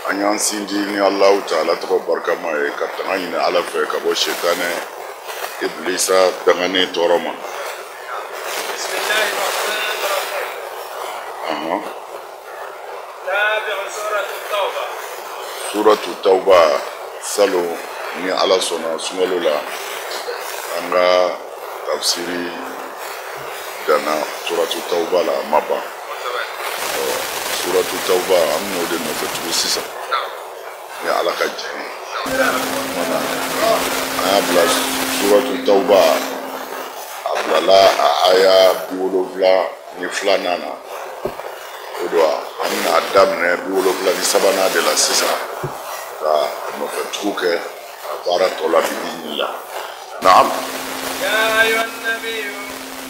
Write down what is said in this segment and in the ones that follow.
an y'an sinji ni Allahu Ta'ala tɔgɔ barikama ye ka tanga ɲini Ala fɛ ka bɔ Shetane Iblisa dangane tɔɔrɔ ma. Suratu Tauba salo ni Ala sɔnna sunkalo la an ka tafsiri dana Suratu Tauba la ma ban. Suratu Tauba an n'o de nɔfɛ tugun sisan ni Ala ka jɛn ye. An y'a bila Suratu Tauba a bilala a aya 72 na o don an bɛna daminɛ 73 de la sisan ka nɔfɛ tugun kɛ a baara tɔ la bi'idhnillah. Naam.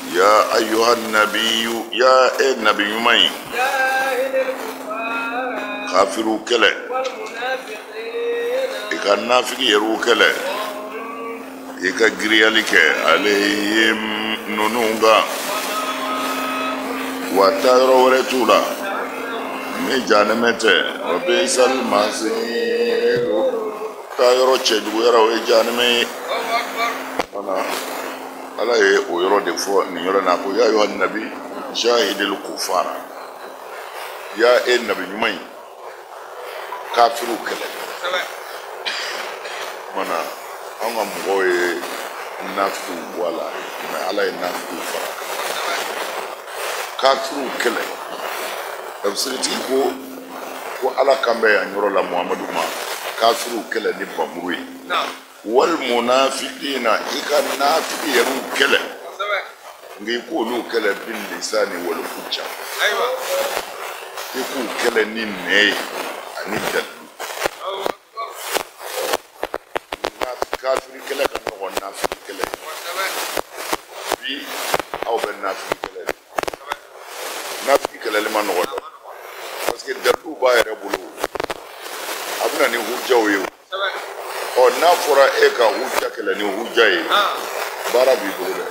Ya ayyuhan nabiyyu ya nabi ɲuman ye. Kafiru kɛlɛ i ka nafigi yɛrɛw kɛlɛ i ka giriyali kɛ alayhim ninnu kan wa taa yɔrɔ wɛrɛ t'u la ni jahanɛmɛ tɛ wa bi'sal masiir taa yɔrɔ cɛjugu yɔrɔ o ye jahanɛmɛ ye. Ala ye o yɔrɔ de fɔ nin yɔrɔ na ko ya ayyuhan nabi jahidil kufara ya nabi ɲuman ye kafiru kɛlɛ. Mana an ka mɔgɔw ye nafigiw bɔ a la mais Ala ye nafigiw fara kafiru kɛlɛ. Tafsiritigi ko Ala kan bɛ yan yɔrɔ la Muhamadu ma kafiru kɛlɛ ni bamuru ye wal munafiqina i ka nafigi yɛrɛw kɛlɛ nka i k'olu kɛlɛ bil lisani wal hujja i k'u kɛlɛ ni nɛ ye ani dalilu. Kafiri kɛlɛ ka nɔgɔn nafigi kɛlɛ bi aw bɛ nafigi kɛlɛ nafigi kɛlɛli ma nɔgɔn dɛ parce que dalilu b'a yɛrɛ bolo a bɛna ni hujjaw ye n'a fɔra e ka hujja kɛlɛ ni hujja ye baara b'i bolo dɛ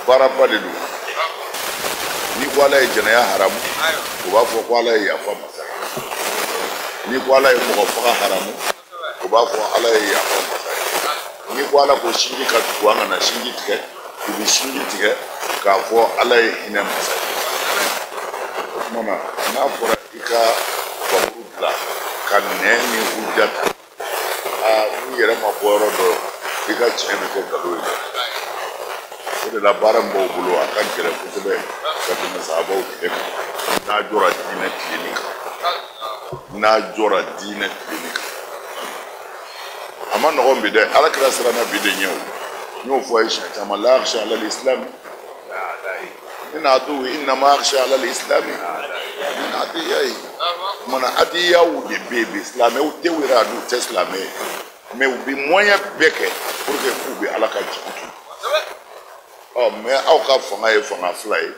baaraba de don. Ni ko Ala ye jɛnɛya haramu o b'a fɔ ko Ala ye yafa masa ye. Ni ko Ala ye mɔgɔ faga haramu o b'a fɔ Ala ye yafa masa ye. Ni ko Ala ko sinji ka tugu an kana sinji tigɛ u bɛ sinji tigɛ k'a fɔ Ala ye hinɛ masa ye. O tuma na n'a fɔra i ka bamuru bila ka nɛ ni hujja ta n'i yɛrɛ ma bɔ yɔrɔ dɔ i ka tiɲɛ bɛ kɛ nkalon ye. O de la baara min b'aw bolo a ka gɛlɛn kosɛbɛ ka tɛmɛ sahabaw tile kan n'a jɔra diinɛ tilenni kan n'a jɔra diinɛ tilenni kan a ma nɔgɔn bi dɛ. Alakira siranna bi de ɲɛ o n y'o fɔ a ye siɲɛ caman la yakhsha ala al-islam min aduwwi innama yakhsha ala al-islam min adiyahi. Mana adiyaw de bɛ yen bi silamɛw tɛ wɛrɛ a dun tɛ silamɛ ye mais u bɛ moyen bɛɛ kɛ pour que k'u bɛ Ala ka jigi tu. Mais aw ka fanga ye fanga fila ye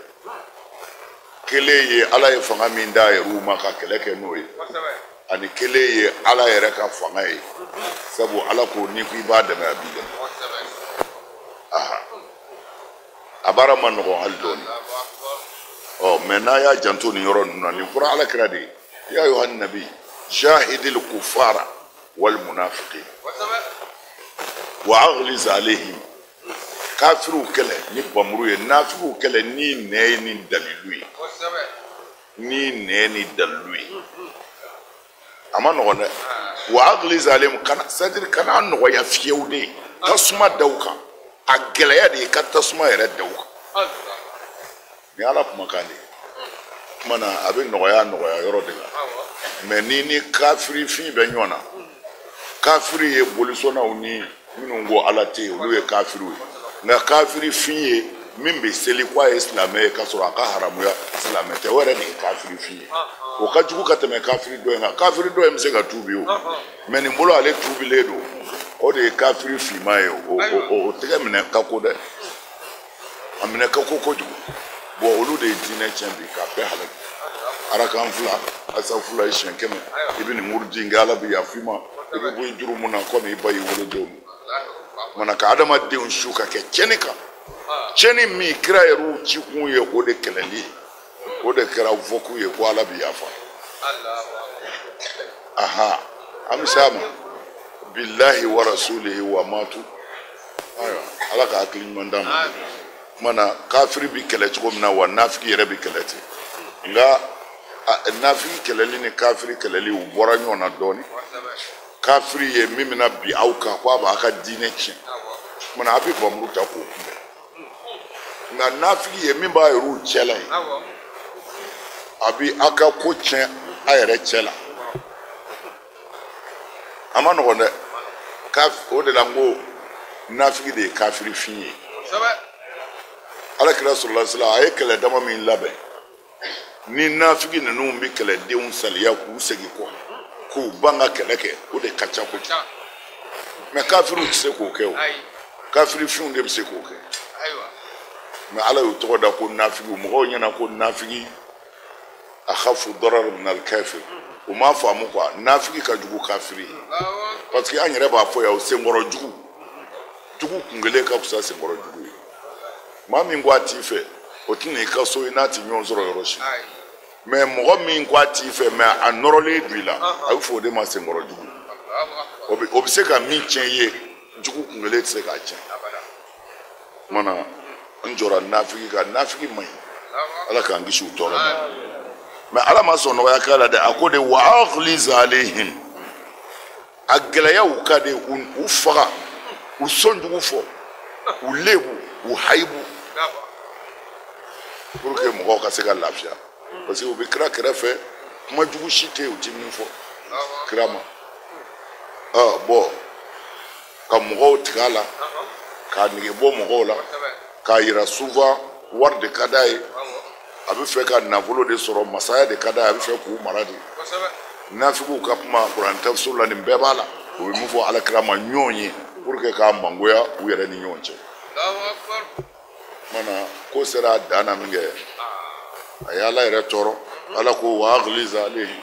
kelen ye Ala ye fanga min d'a yɛrɛw ma ka kɛlɛ kɛ n'o ye ani kelen ye Ala yɛrɛ ka fanga ye sabu Ala ko n'i ko i b'a dɛmɛ a b'i dɛmɛ. A baara ma nɔgɔn hali dɔɔni mais n'a y'a janto nin yɔrɔ ninnu na nin fɔra Alakira de ye ya ayyuhan nabi jahidil kufara wal munafiqin wa aghliz alayhim. Kafiru kɛlɛ ni bamuru ye nafigiw kɛlɛ ni nɛ ye ni dalilu ye ni dalilu ye a ma nɔgɔn dɛ. wa aghliz alayhim c'est-à-dire kana nɔgɔya fiyewu de tasuma da u kan a gɛlɛya de ye ka tasuma yɛrɛ da u kan ni Ala kumakan de ye. Kuma na a bɛ nɔgɔya yɔrɔ de la mais ni kafiri fin bɛ ɲɔgɔn na kafiri ye bolisɔnnaw ni minnu ko Ala tɛ yen olu ye kafiriw ye nka kafiri fin ye min bɛ seli k'a ye silamɛ ye k'a sɔrɔ a ka haramuya silamɛ tɛ o yɛrɛ de ye kafiri fin ye. O ka jugu ka tɛmɛ kafiri dɔ in kan. Kafiri dɔ in bɛ se ka tuubi o mais nin bolo ale tuubilen don o de ye kafiri finman ye o tɛgɛ minɛ ka ko dɛ a minɛ ka ko kojugu. Bon olu de ye diinɛ tiɲɛ bi k'a bɛɛ halaki. Arakan fila asafula ye siɲɛ 100 i bɛ nin murudi nka Ala bɛ yafa i ma i bɛ bɔ i juru mun na komi i ba y'i wolodenw. Mana ka adamadenw su ka kɛ tiɲɛni kan tiɲɛni min kira yɛrɛw ci kun ye o de kɛlɛli ye o de kɛra fɔ k'u ye ko ala bi yafa aha an bɛ s'a ma billahi wa rasulihi wa matu ayiwa ala ka hakili ɲuman d'an ma mana kafiri bi kɛlɛ cogo min na wa nafiki yɛrɛ bi kɛlɛ ten nka nafiki kɛlɛli ni kafiri kɛlɛli u bɔra ɲɔgɔn na dɔɔni kafiri ye min bɛna bi aw kan ko a b'a ka diinɛ tiɲɛ mana a bɛ bamuru ta k'o kunbɛn nka nafiki ye min b'a yɛrɛ cɛla ye a bɛ a ka ko tiɲɛ a yɛrɛ cɛ la a ma nɔgɔn dɛ o de la n ko nafiki de ye kafiri fin ye alakira sɔrɔla sila a ye kɛlɛ dama min labɛn ni nafiki ninnu bɛ kɛlɛdenw saliya k'u segin kɔ k'u ban ka kɛlɛ kɛ o de ka ca kojugu mɛ kafiriw tɛ se k'o kɛ o kafiri finw de bɛ se k'o kɛ mɛ ala y'u tɔgɔ da ko nafiki mɔgɔw ɲɛna ko nafiki akhafu darar min al-kafir o m'a faamu quoi nafiki ka jugu kafiri parce que an yɛrɛ b'a fɔ yan o senkɔrɔ jugu kun kelen ka fisa senkɔrɔ jugu ye maa min ko a t'i fɛ o tɛna i ka so i n'a tɛ ɲɔgɔn sɔrɔ yɔrɔ si mɛ mɔgɔ min ko a t'i fɛ mɛ a nɔrɔlen don i la a bɛ fɔ o de ma senkɔrɔ jugu o bɛ se ka min tiɲɛ i ye jugu kun kelen tɛ se k'a tiɲɛ mana n jɔra nafiki kan nafiki man ɲi ala k'an kisi u tɔɔrɔ ma mɛ ala ma sɔn nɔgɔya k'a la dɛ a ko de wa aghliz alayhim a gɛlɛyaw ka de u faga u sɔnjugu fɔ u lebu u hayibu pour que mɔgɔw ka se ka lafiya parce que u bɛ kira kɛrɛfɛ kuma jugu si tɛ yen u ti min fɔ kira ma bɔn ka mɔgɔw tigɛ a la k'a nege bɔ mɔgɔw la k'a yira souvent wari de ka d'a ye a bɛ fɛ ka nafolo de sɔrɔ masaya de ka d'a ye a bɛ fɛ k'u mara de nafigiw ka kuma kuranɛ tafsir la nin bɛɛ b'a la o bɛ min fɔ alakira ma ɲɔgɔn ye pour que k'a mangoya u yɛrɛ ni ɲɔgɔn cɛ mana ko sera a dan na min kɛ a ye ala yɛrɛ tɔɔrɔ ala ko wa aghliz alayhim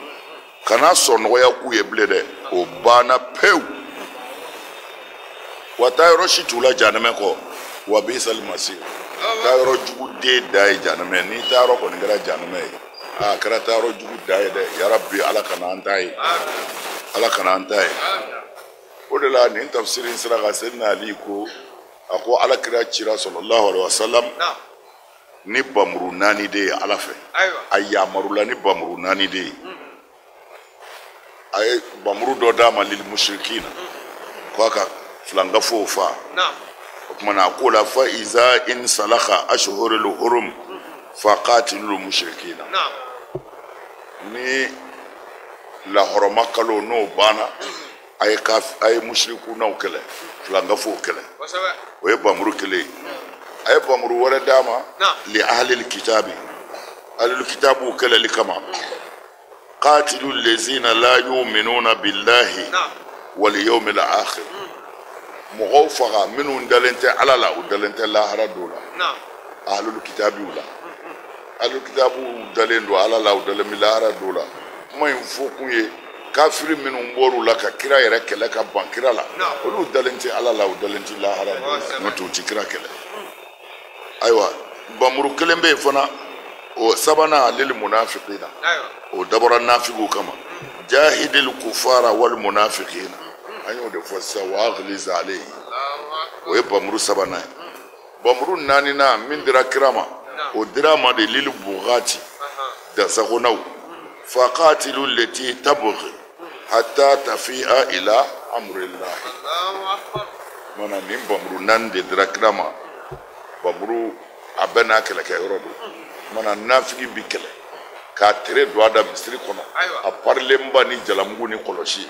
kana sɔn nɔgɔya k'u ye bilen dɛ o banna pewu wa taa yɔrɔ si t'u la jahanɛmɛ kɔ wa bi'sal masir taa yɔrɔ jugu den da ye jahanɛmɛ ni taa yɔrɔ kɔni kɛra jahanɛmɛ ye a kɛra taa yɔrɔ jugu da ye dɛ yarabi ala kana an ta ye ala kana an ta ye o de la nin tafsiri in sera ka Sayyidina Ali ko a ko alakira cira sallallahu alaihi wasallam ni bamuru naani de ye ala fɛ a yamarula ni bamuru naani de ye a ye bamuru dɔ d'a ma lil mushrikina ko a ka filangafow fa o kumana a ko la fa iza in salaka ashhurul hurum fa qatilul mushrikina ni lahɔrɔma kalo n'o banna a ye mushrikunaw kɛlɛ filangafow kɛlɛ o ye bamuru kelen ye a ye bamuru wɛrɛ d'a ma li ahlil kitabi ahlul kitabu kɛlɛli kama qatilu lezina la yu'minuna billahi wal yawmil akhir mɔgɔw faga minnu dalen tɛ ala la u dalen tɛ lahara dɔw la ahlul kitabiw la ahlul kitabu dalen don ala la u dalen bɛ lahara dɔw la kuma in fɔ kun ye kafiri minnu bɔr'u la ka kira yɛrɛ kɛlɛ ka ban kira la olu dalen tɛ ala la u dalen tɛ lahara dɔw la n'o tɛ u tɛ kira kɛlɛ ayiwa bamuru kelen bɛ yen fana o sabanan lil munafiqina o dabɔra nafigiw kama jahidil kufara wal munafiqina an y'o de fɔ sisan wa aghliz alayhim o ye bamuru sabanan ye bamuru naaninan min dira kira ma o dira ma de lil bughati dasagonaw faqatilu lati tabghi hatta tafi'a ila amrillah mana nin bamuru naani de dira kira ma bamuru a bɛɛ n'a kɛlɛkɛyɔrɔ don mana nafigi bi kɛlɛ k'a tere don a da misiri kɔnɔ a parilenba ni jalamugu ni kɔlɔsi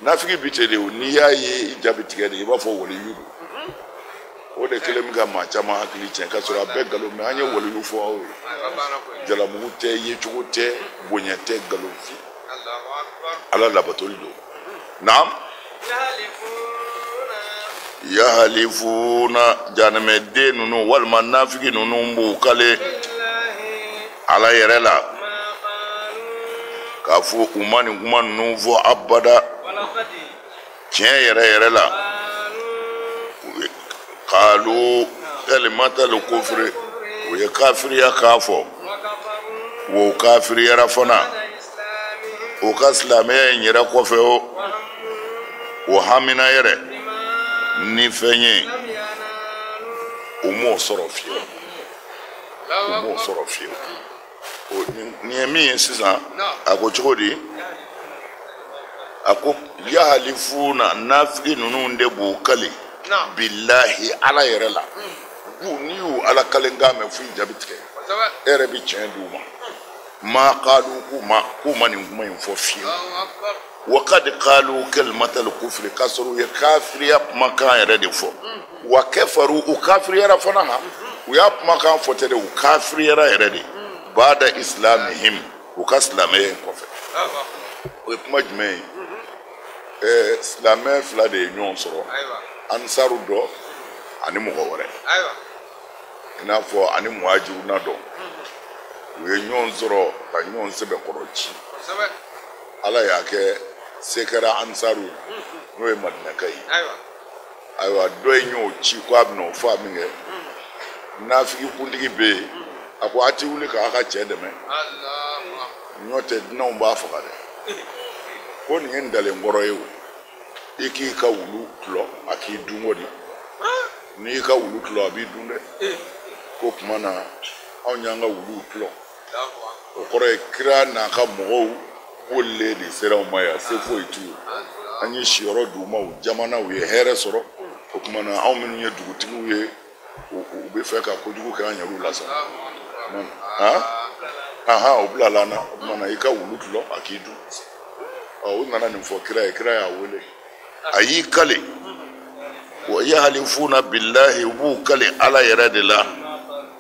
nafigi bi ten de o n'i y'a ye i jaabi tigɛ de i b'a fɔ waliyu don o de kelen bɛ ka maa caman hakili tiɲɛ k'a sɔrɔ a bɛɛ nkalon mɛ an ye waliyu fɔ aw ye jalamugu tɛ yecogo tɛ bonya tɛ nkalon fi ala labatoli don naam yahalifuna jahanɛmɛden ninnu walima nafigi ninnu b'u kale ala yɛrɛ la k'a fɔ u ma nin kuma ninnu fɔ abada tiɲɛ yɛrɛ yɛrɛ la kalu kalimatal kufri u ye kafiriya k'a fɔ wo kafiri yara fana o ka silamɛya in yɛrɛ kɔfɛ o hamina yɛrɛ ni fɛn ye o m'o sɔrɔ fiyewu ni ye min ye sisan a ko cogo di a ko yahalifuna nafili ninnu de b'o kali bilahi ala yɛrɛ la ni y'u ala kalen kan mɛn fo i jaabi tigɛ e yɛrɛ bɛ tiɲɛ d'u ma qalu k'u ma nin kuma in fɔ fiyewu wa kad qalu kalimatal kufri k'a sɔrɔ u ye kafiriya kumakan yɛrɛ de fɔ wa kafaru u kafiriyara fana ha u y'a kumakan fɔ tɛ de u kafiriyara yɛrɛ de ba'da islamihim u ka silamɛya in kɔfɛ o ye kuma jumɛn ye silamɛ fila de ye ɲɔgɔn sɔrɔ ansaru dɔ ani mɔgɔ wɛrɛ i n'a fɔ ani muhajiruna dɔ u ye ɲɔgɔn sɔrɔ ka ɲɔgɔn sɛbɛ kɔrɔ ci ala y'a kɛ se kɛra ansaru n'o ye madinaka ye ayiwa dɔ ye ɲɔgɔn ci ko a bɛna o fɔ min kɛ nafigi kuntigi bɛ yen a ko a ti wuli k'a ka cɛ dɛmɛ ɲɔ tɛ dunanw b'a faga dɛ ko nin ye n dalen kɔrɔ ye o i k'i ka wulu tulɔ a k'i dun o di n'i ka wulu tulɔ a b'i dun dɛ ko tuma na anw y'an ka wuluw tulɔ o kɔrɔ ye kira n'a ka mɔgɔw wolilen de sera u ma yan se foyi t'u ye an ye siyɔrɔ d'u ma u jamanaw ye hɛrɛ sɔrɔ o tuma na anw minnu ye dugutigiw ye u bɛ fɛ ka kojugu kɛ an yɛrɛw la sa o bila la na o tuma na i ka wulu tulɔ a k'i dun u nana nin fɔ kira ye kira y'a wele a y'i kale wa yahalifuna billahi u b'u kale ala yɛrɛ de la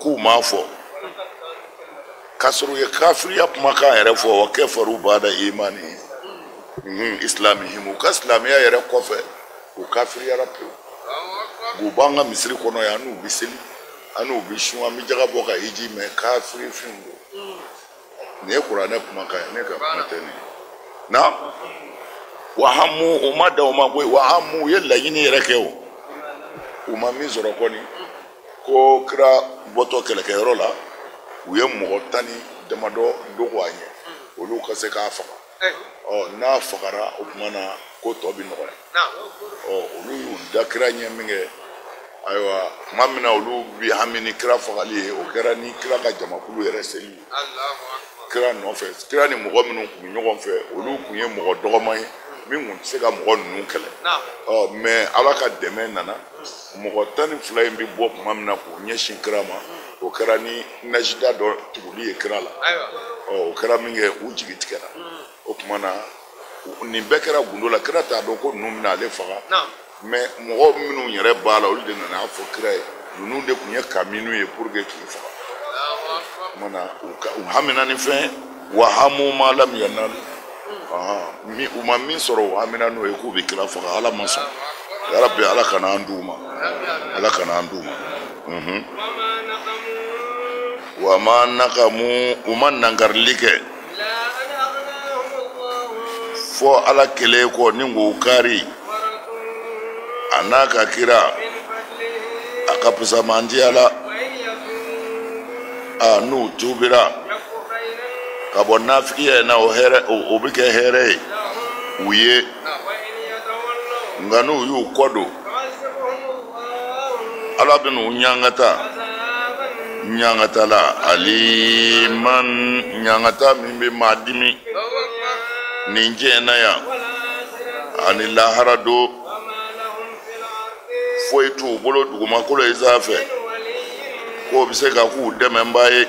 k'u m'a fɔ k'a sɔrɔ u ye kafiriya kumakan yɛrɛ fɔ wa kafaru ba'da imani islamihim u ka silamɛya yɛrɛ kɔfɛ u kafiriyara pewu u b'an ka misiri kɔnɔ yan n'u bɛ seli an n'u bɛ sun an bɛ jaga bɔ ka hiji mɛ kafiri fɛnw don nin ye kuranɛ kumakan ye ne ka kuma tɛ nin na wa hamu u ma da o ma koyi wa hamu u ye laɲini yɛrɛ kɛ o u ma min sɔrɔ kɔni ko kira bɔtɔ kɛlɛkɛyɔrɔ la u ye mɔgɔ 10 damadɔ dogo a ɲɛ olu ka se k'a faga n'a fagara o tuma na ko tɔ bɛ nɔgɔya olu y'u da kira ɲɛ min kɛ ayiwa tuma min na olu bi hami ni kira fagali ye o kɛra ni kira ka jamakulu yɛrɛ seli ye kira nɔfɛ kira ni mɔgɔ minnu tun bɛ ɲɔgɔn fɛ olu tun ye mɔgɔ dɔgɔman ye min tun tɛ se ka mɔgɔ ninnu kɛlɛ mɛ ala ka dɛmɛ nana mɔgɔ 12 in bɛ bɔ tuma min na k'u ɲɛsin kira ma o kɛra ni najida dɔ tuguli ye kira la o kɛra min kɛ u jigi tigɛra o tuma na nin bɛɛ kɛra gundo la kira t'a dɔn ko ninnu bɛna ale faga mɛ mɔgɔ minnu yɛrɛ b'a la olu de nana fɔ kira ye ninnu de tun ye kaminu ye pour que k'i faga o tuma na u hamina ni fɛn wa hamu ma lam yanal u ma min sɔrɔ u hamina n'o ye k'u bɛ kira faga ala ma sɔn yarabi ala kana an d'u ma ala kana an d'u ma wa ma nakamu u ma nangarili kɛ fɔ ala kelen kɔ ni k'o kari a n'a ka kira a ka pisamandiya la n'u tubira ka bɔ nafigiya na o bɛ kɛ hɛrɛ ye u ye nka n'u y'u kɔ don ala bɛ n'u ɲangata la aliman ɲangata min bɛ maa dimi nin diɲɛ na yan ani lahara don foyi t'u bolo dugumakolo ye sanfɛ k'o bɛ se ka k'u dɛmɛba ye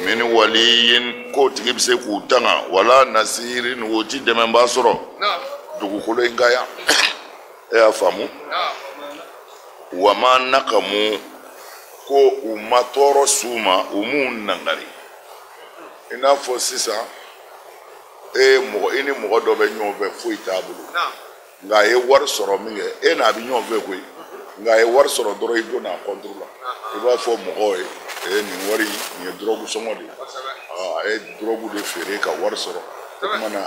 min waliyin k'o tigi bɛ se k'u tanga wala nasiri o ti dɛmɛba sɔrɔ dugukolo in ka yan e y'a faamu wa ma nakamu ko u ma tɔɔrɔ s'u ma u m'u nangari i n'a fɔ sisan i ni mɔgɔ dɔ bɛ ɲɔgɔn fɛ foyi t'a bolo nka a ye wari sɔrɔ min kɛ e n'a bɛ ɲɔgɔn fɛ koyi nka a ye wari sɔrɔ dɔrɔn i donna a kɔntoro la i b'a fɔ mɔgɔw ye nin wari nin ye dɔrɔgu sɔngɔ de ye a ye dɔrɔgu de feere ka wari sɔrɔ o tuma na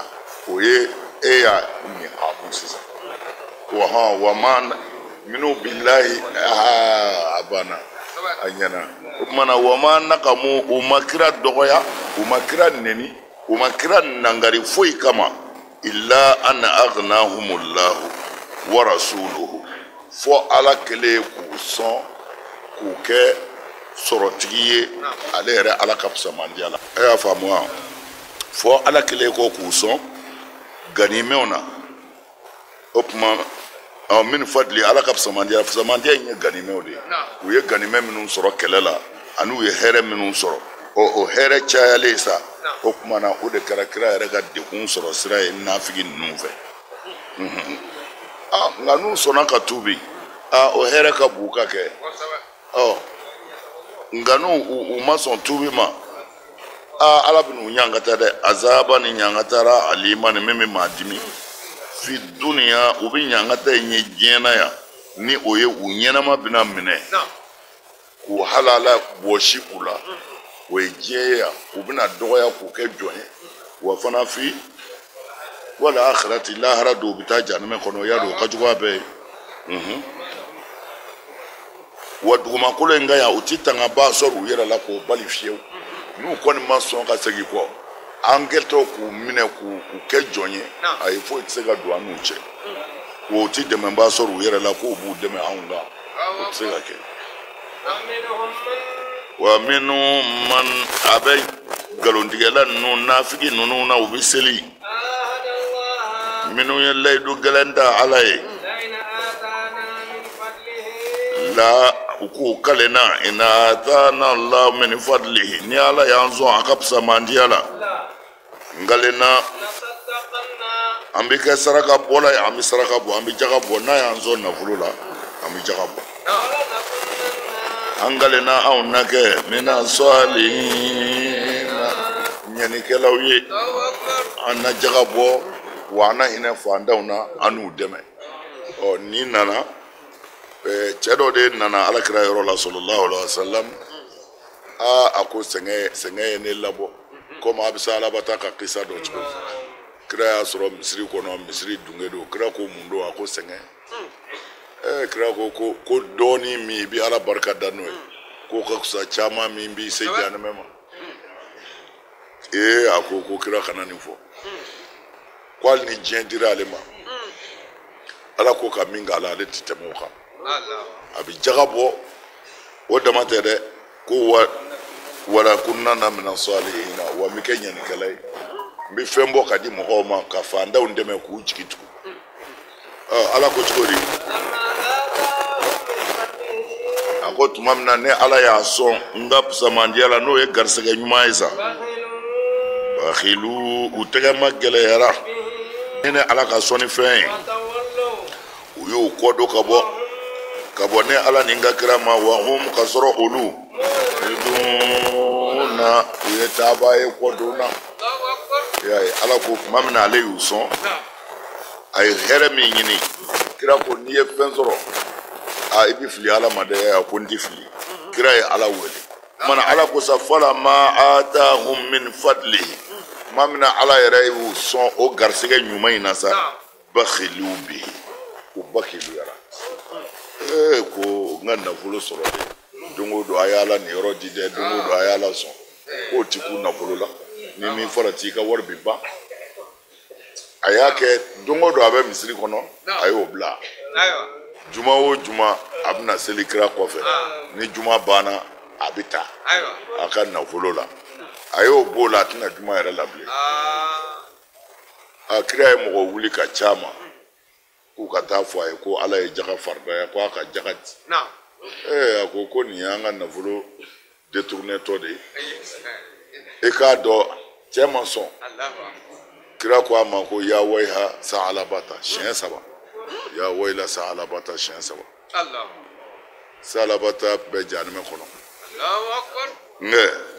o ye e y'a ɲɛ a kun sisan wa ma minnu bilahi a banna anyana mana wama nakamu umakira dogoya umakira neni umakira nangari foi kama illa an aghnahumullahu wa rasuluhu fo ala kele ku son ku ke sorotiye ale yɛrɛ ala ka fusamandi ala ya faamu fo ala kele ko ku son ganimɛw na o kuma min fadli ala ka fusamandi ye ganimɛw de u ye ganimɛ minnu sɔrɔ kɛlɛ la ani u ye hɛrɛ minnu sɔrɔ o hɛrɛ cayalen sa o kuma na o de kɛra kira yɛrɛ ka dekun sɔrɔ sira ye nafigi ninnu fɛ nka n'u sɔnna ka tuubi o hɛrɛ ka b'u ka kɛ nka n'u ma sɔn tuubi ma ala bɛ n'u ɲangata dɛ azaba ni ɲangatara alima ni min bɛ maa dimi fi duniya u bɛ ɲangata in ye diɲɛ na yan ni o ye u ɲɛnama bɛna minɛ k'u halala bɔsi u la o ye diɲɛ ye yan u bɛna dɔgɔya k'u kɛ jɔn ye wa fana fi wala akhirati lahara dɔw bɛ taa janɛmɛ kɔnɔ ya dɔn o ka jugu a bɛɛ ye wa dugumakolo in ka yan u ti tanga ba sɔrɔ u yɛrɛ la k'o bali fiyewu n'u kɔni ma sɔn ka segin kɔ an kɛtɔ k'u minɛ k'u kɛ jɔn ye ayi foyi tɛ se ka don an n'u cɛ o ti dɛmɛba sɔrɔ u yɛrɛ la k'o b'u dɛmɛ anw kan o tɛ se ka kɛ wa minnu man a bɛ nkalontigɛla ninnu nafigi ninnu na u bɛ seli minnu ye layidu gɛlɛn da ala ye la u k'u kalena ina atana Allah min fadlihi ni ala y'an sɔn a ka fusamaandi ala nkalena an bɛ kɛ saraka bɔla ye an bɛ saraka bɔ an bɛ jaga bɔ n'a y'an sɔn nafolo la an bɛ jaga bɔ an kalena anw na kɛ mina salihina ɲɛnikɛlaw ye an na jaga bɔ wa an na hinɛ fantanw na an n'u dɛmɛ ni nana cɛ dɔ de nana alakira yɔrɔ la sallallahu alaihi wasallam a ko sɛgɛn ye ne labɔ komi a bɛ se alabata ka kisa dɔ cogo kira y'a sɔrɔ misiri kɔnɔ misiri dunge don kira ko mun don a ko sɛgɛn kira ko dɔɔni min i bɛ ala barika da n'o ye ko ka fisa caman min b'i se janɛmɛ ma a ko kira kana nin fɔ ko hali ni diɲɛ dira ale ma ala ko ka min k'a la ale tɛ tɛmɛ o kan a bɛ jaga bɔ o dama tɛ dɛ ko wala kunna na mina salihina wa mi kɛ ɲanikɛla ye n bɛ fɛn bɔ ka di mɔgɔw ma ka fantanw dɛmɛ k'u jigi tugu ala ko cogo di a ko tuma min na ne ala y'a sɔn n ka fusamaadiya la n'o ye garisɛgɛ ɲuman ye sa bakilu u tɛgɛ ma gɛlɛyara ne ala ka sɔnni fɛn ye u y'u kɔdon ka bɔ ne ala ni n ka kira ma wa hum ka sɔrɔ olu na u ye taaba ye kɔdon na ala ko tuma min na ale y'u sɔn a ye hɛrɛ min ɲini kira ko n'i ye fɛn sɔrɔ i bɛ fili ala ma dɛ a ko n tɛ fili kira ye ala wele mana ala ko sa fala ma atahum min fadlihi tuma min na ala yɛrɛ y'u sɔn o garisɛgɛ ɲuman in na sa bakhilu bihi u bakhiluyara ko n ka nafolo sɔrɔ dɛ don o don a y'ala nin yɔrɔ di dɛ don o don a y'ala sɔn k'o ti k'u nafolo la ni min fɔra t'i ka wari bi ban a y'a kɛ don o don a bɛ misiri kɔnɔ a y'o bila juma o juma a bɛna seli kira kɔfɛ ni juma banna a bɛ taa a ka nafolo la a y'o b'o la a tɛna juma yɛrɛ la bilen a kira ye mɔgɔ wuli ka caman k'u ka taa fɔ a ye ko ala ye jaga faridaya ko a ka jaga di a ko nin y'an ka nafolo détournetɔ de ye e k'a dɔn cɛ ma sɔn kira ko a ma ko ya wayha sa alabata siɲɛ 3 ya wayla sa alabata siɲɛ 3 sa alabata bɛɛ janɛmɛ kɔnɔ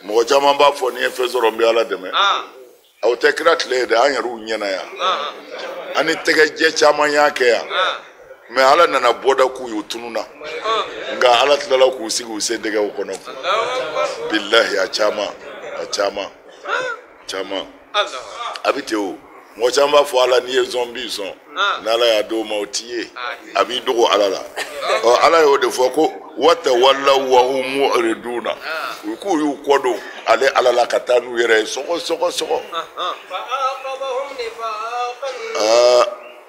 mɔgɔ caman b'a fɔ ni ye fɛn sɔrɔ n bɛ ala dɛmɛ aw tɛ kira tile ye dɛ an yɛrɛw ɲɛna yan ani tɛgɛjɛ caman y'a kɛ yan mɛ ala nana bɔda k'u y'u tununa nka ala tilala k'u sigi u sen tɛgɛw kɔnɔ bilahi a caman a bɛ ten o mɔgɔ caman b'a fɔ ala n'i ye zombi sɔn n'ala y'a d'o ma o t'i ye a b'i dogo ala la ala y'o de fɔ ko watawallaw wa hum mu'riduna u k'u y'u kɔ don ale ala la ka taa n'u yɛrɛ ye sɔgɔ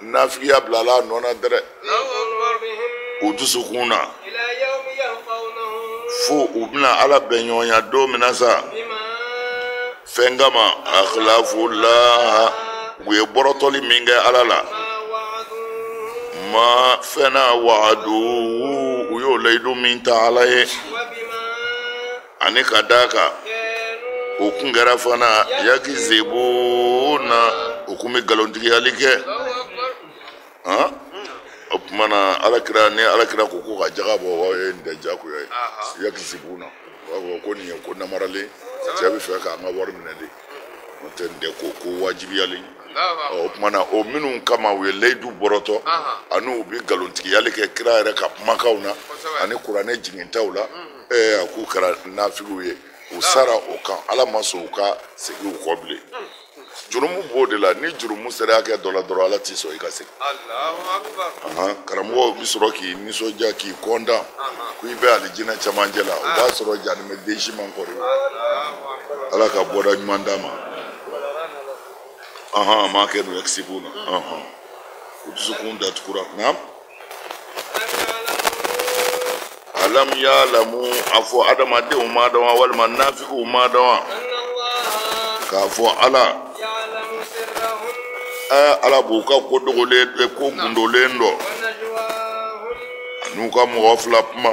nafigiya bilala a nɔ na dɛrɛ u dusukun na fo u bɛna ala bɛn ɲɔgɔnya don min na sa fɛn kama akhlafullah u ye bɔrɔtɔli min kɛ ala la ma fɛn na wa'adu u y'o layidu min ta ala ye ani ka d'a kan o kun kɛra fana yakizibuna o kun bɛ nkalontigiyali kɛ o tuma na alakira ni alakira ko ko ka jaga bɔ o ye nin tɛ jagoya ye yakizibuna u b'a fɔ ko nin ye ko namaralen cɛ bɛ fɛ k'an ka wari minɛ de n'o tɛ nin tɛ ko wajibiyali o tuma na o minnu kama u ye layidu bɔrɔtɔ ani u bɛ nkalontigiyali kɛ kira yɛrɛ ka kumakanw na ani kuranɛ jigintaw la a k'u kɛra nafigiw ye u sara o kan ala ma sɔn u ka segin u kɔ bilen jurumu b'o de la ni jurumu sera hakɛ dɔ la dɔrɔn ala t'i sɔn i ka segin karamɔgɔw bɛ sɔrɔ k'i nisɔndiya k'i kɔntan ko i bɛ alijinɛ cɛmancɛ la o b'a sɔrɔ janimɛ densi man kɔrɔ ala ka bɔda ɲuman d'a ma a m'a kɛ n'o yakisibu na u dusukun datugura naam alam ya'lamu a fɔ adamadenw ma dɔn wa walima nafigiw ma dɔn wa k'a fɔ ala ala b'u ka ko dogolen ko gundolen dɔ n'u ka mɔgɔ fila kuma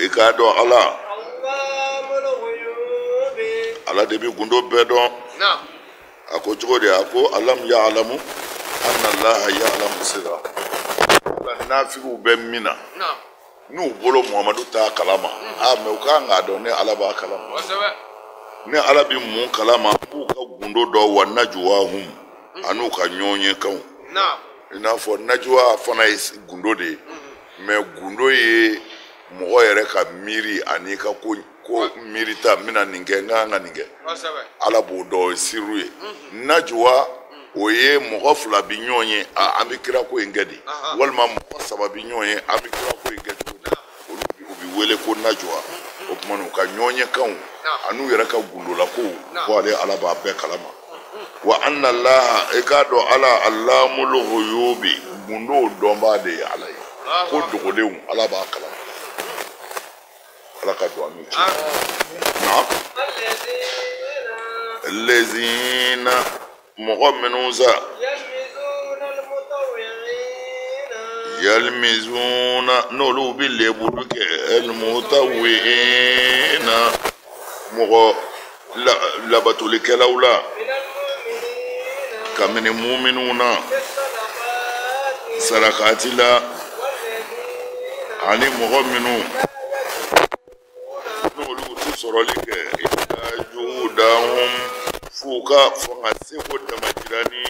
i k'a dɔn ala de bɛ gundo bɛɛ dɔn a ko cogo di a ko alam ya'lamu anna allaha ya'lamu sirra nafigiw bɛ min na n'u bolo muhamadu t'a kalama mɛ u kan k'a dɔn ne ala b'a kalama ne ala bɛ mun kalama b'u ka gundo dɔ wa najuwahum an'u ka ɲɔgɔnye kanw i n'a fɔ najuwa fana ye gundo de ye mɛ gundo ye mɔgɔ yɛrɛ ka miiri ani ka ko miirita n bɛna nin kɛ n kan ka nin kɛ ala b'o dɔn o ye siriw ye najuwa o ye mɔgɔ fila bi ɲɔgɔn ye an bɛ kira ko in kɛ de walima mɔgɔ saba bi ɲɔgɔn ye an bɛ kira ko in kɛ cogo di olu bɛ wele ko najuwa o tuma na u ka ɲɔgɔn ye kanw an'u yɛrɛ ka gundolakow ko ale ala b'a bɛɛ kalama wa anna allaha i k'a dɔn ala allamul ghuyubi gundow dɔnbaa de ye ala ye ko dogolenw ala b'a kalama ala ka don an n'u cɛ lezina mɔgɔ minnu sa yalmizuna n'olu bɛ leburu kɛ almutawwi'ina mɔgɔ labatolikɛlaw la kabini muminw na sarakati la ani mɔgɔ minnu n'olu tɛ sɔrɔli kɛ juhudahum f'u ka fanga seko damajirani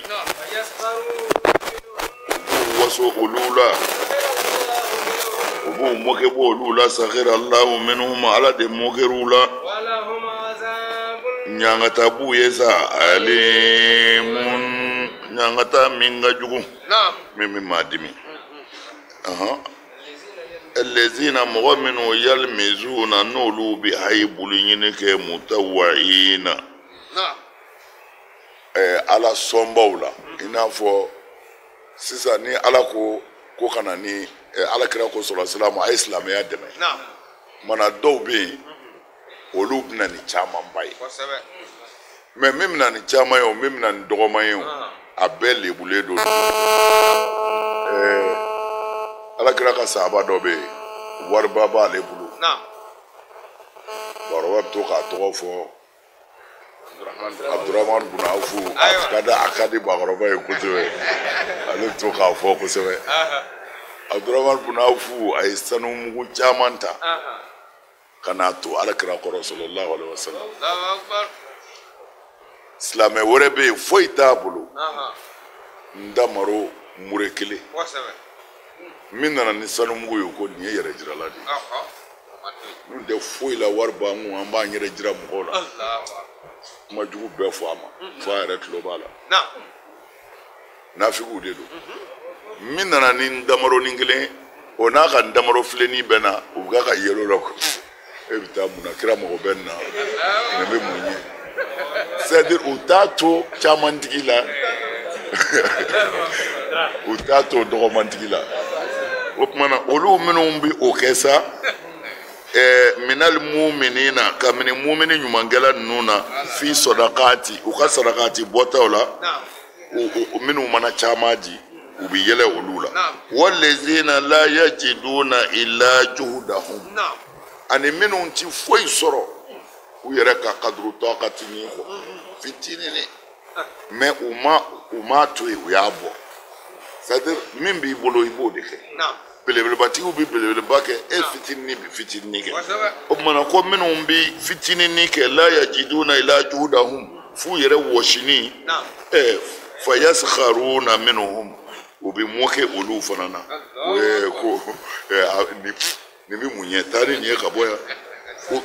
waso olu la u b'u mɔkɛ bɔ olu la sakhira allahu minhum ala de mɔkɛr'u la ɲangata b'u ye sa alimun ɲangata min ka jugu min bɛ maa dimi elezina mɔgɔ minnu yalmizuna n'olu bɛ hayi bulu ɲini kɛ mutawwa'ina ala sɔnbaw la i n'a fɔ sisan ni ala ko kana ni ala kira ko sɔrɔ silamu a ye silamɛya dɛmɛ mana dɔw bɛ yen olu bɛna ni camanba ye mɛ min bɛna ni caman ye o min bɛna ni dɔgɔman ye o a bɛɛ lebulen don ala kira ka sahaba dɔ bɛ yen wariba b'ale bolo bakɔrɔba bɛ to k'a tɔgɔ fɔ Abdurrahman bin Awfu a ka di bakɔrɔba ye kosɛbɛ ale bɛ to k'a fɔ kosɛbɛ Abdurrahman bin Awfu a ye sanu mugu caman ta ka n'a to ala kira kɔrɔ sallallahu alaihi wasallam silamɛ wɛrɛ bɛ yen foyi t'a bolo n damaro mure kelen min nana ni sanu mugu ye ko nin ye yɛrɛ jirala de n'u tɛ foyi la wari b'an kun an b'an yɛrɛ jira mɔgɔw la kuma jugu bɛɛ fɔ a ma fo a yɛrɛ tulo b'a la nafigiw de don min nana ni damaronin kelen o n'a ka damaro filennin bɛɛ na u bɛ ka yɛlɛ o la e bɛ taa mun na kira mago bɛ nin na nin bɛ mun ye c'est à dire u t'a to camantigi la u t'a to dɔgɔmantigi la o tuma na olu minnu bɛ o kɛ sa minal muminina kabini mumini ɲumankɛla ninnu na fi sɔdakati u ka sɔdakati bɔtaw la minnu mana caman di u bɛ yɛlɛ olu la walezina la yajiduna illa juhudahum ani minnu ti foyi sɔrɔ u yɛrɛ ka kaduru tɔkati ni kɔ fitinin mais u ma to yen u y'a bɔ c'est à dire min b'i bolo i b'o de kɛ belebelebatigiw bɛ belebeleba kɛ e fitinin bɛ fitinin kɛ o tumana ko minnu bɛ fitinin kɛ la yajiduna illa juhudahum f'u yɛrɛ wɔsini fayaskharuna minhum u bɛ mɔkɛ olu fana na ko nin bɛ mun ye taari nin ye ka bɔ yan ko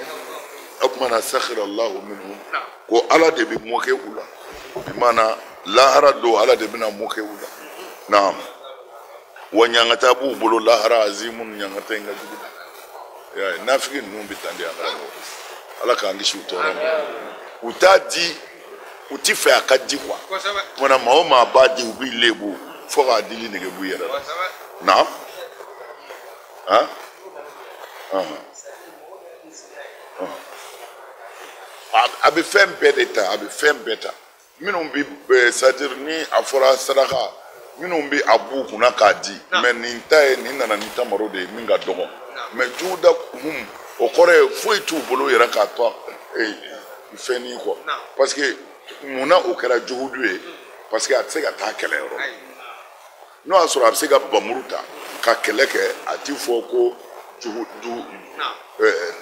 o tumana sakhira Allahu minhum ko ala de bɛ mɔkɛ u la bi maana lahara don ala de bɛna mɔkɛ u la naam wa ɲangata b'u bolo lahara azimun ɲangata in ka jugu nafigi ninnu bɛ tan de a ka ala k'an kisi u tɔɔrɔ ma u t'a di u ti fɛ a ka di quoi tumana maa o maa b'a di u b'i lebu fo k'a dili nege b'u yɛrɛ la naam a bɛ fɛn bɛɛ de ta a bɛ fɛn bɛɛ ta minnu bɛ c'est-à-dire ni a fɔra saraka minnu bɛ a b'u kunna k'a di mais nin ta ye nin nana ni tamaro de ye min ka dɔgɔ mais juguda o kɔrɔ ye foyi t'u bolo yɛrɛ k'a to fɛn ni kɔ parce que munna o kɛra jugudu ye parce que a tɛ se ka taa kɛlɛ yɔrɔ n'o y'a sɔrɔ a bɛ se ka bamuru ta ka kɛlɛ kɛ a ti fɔ ko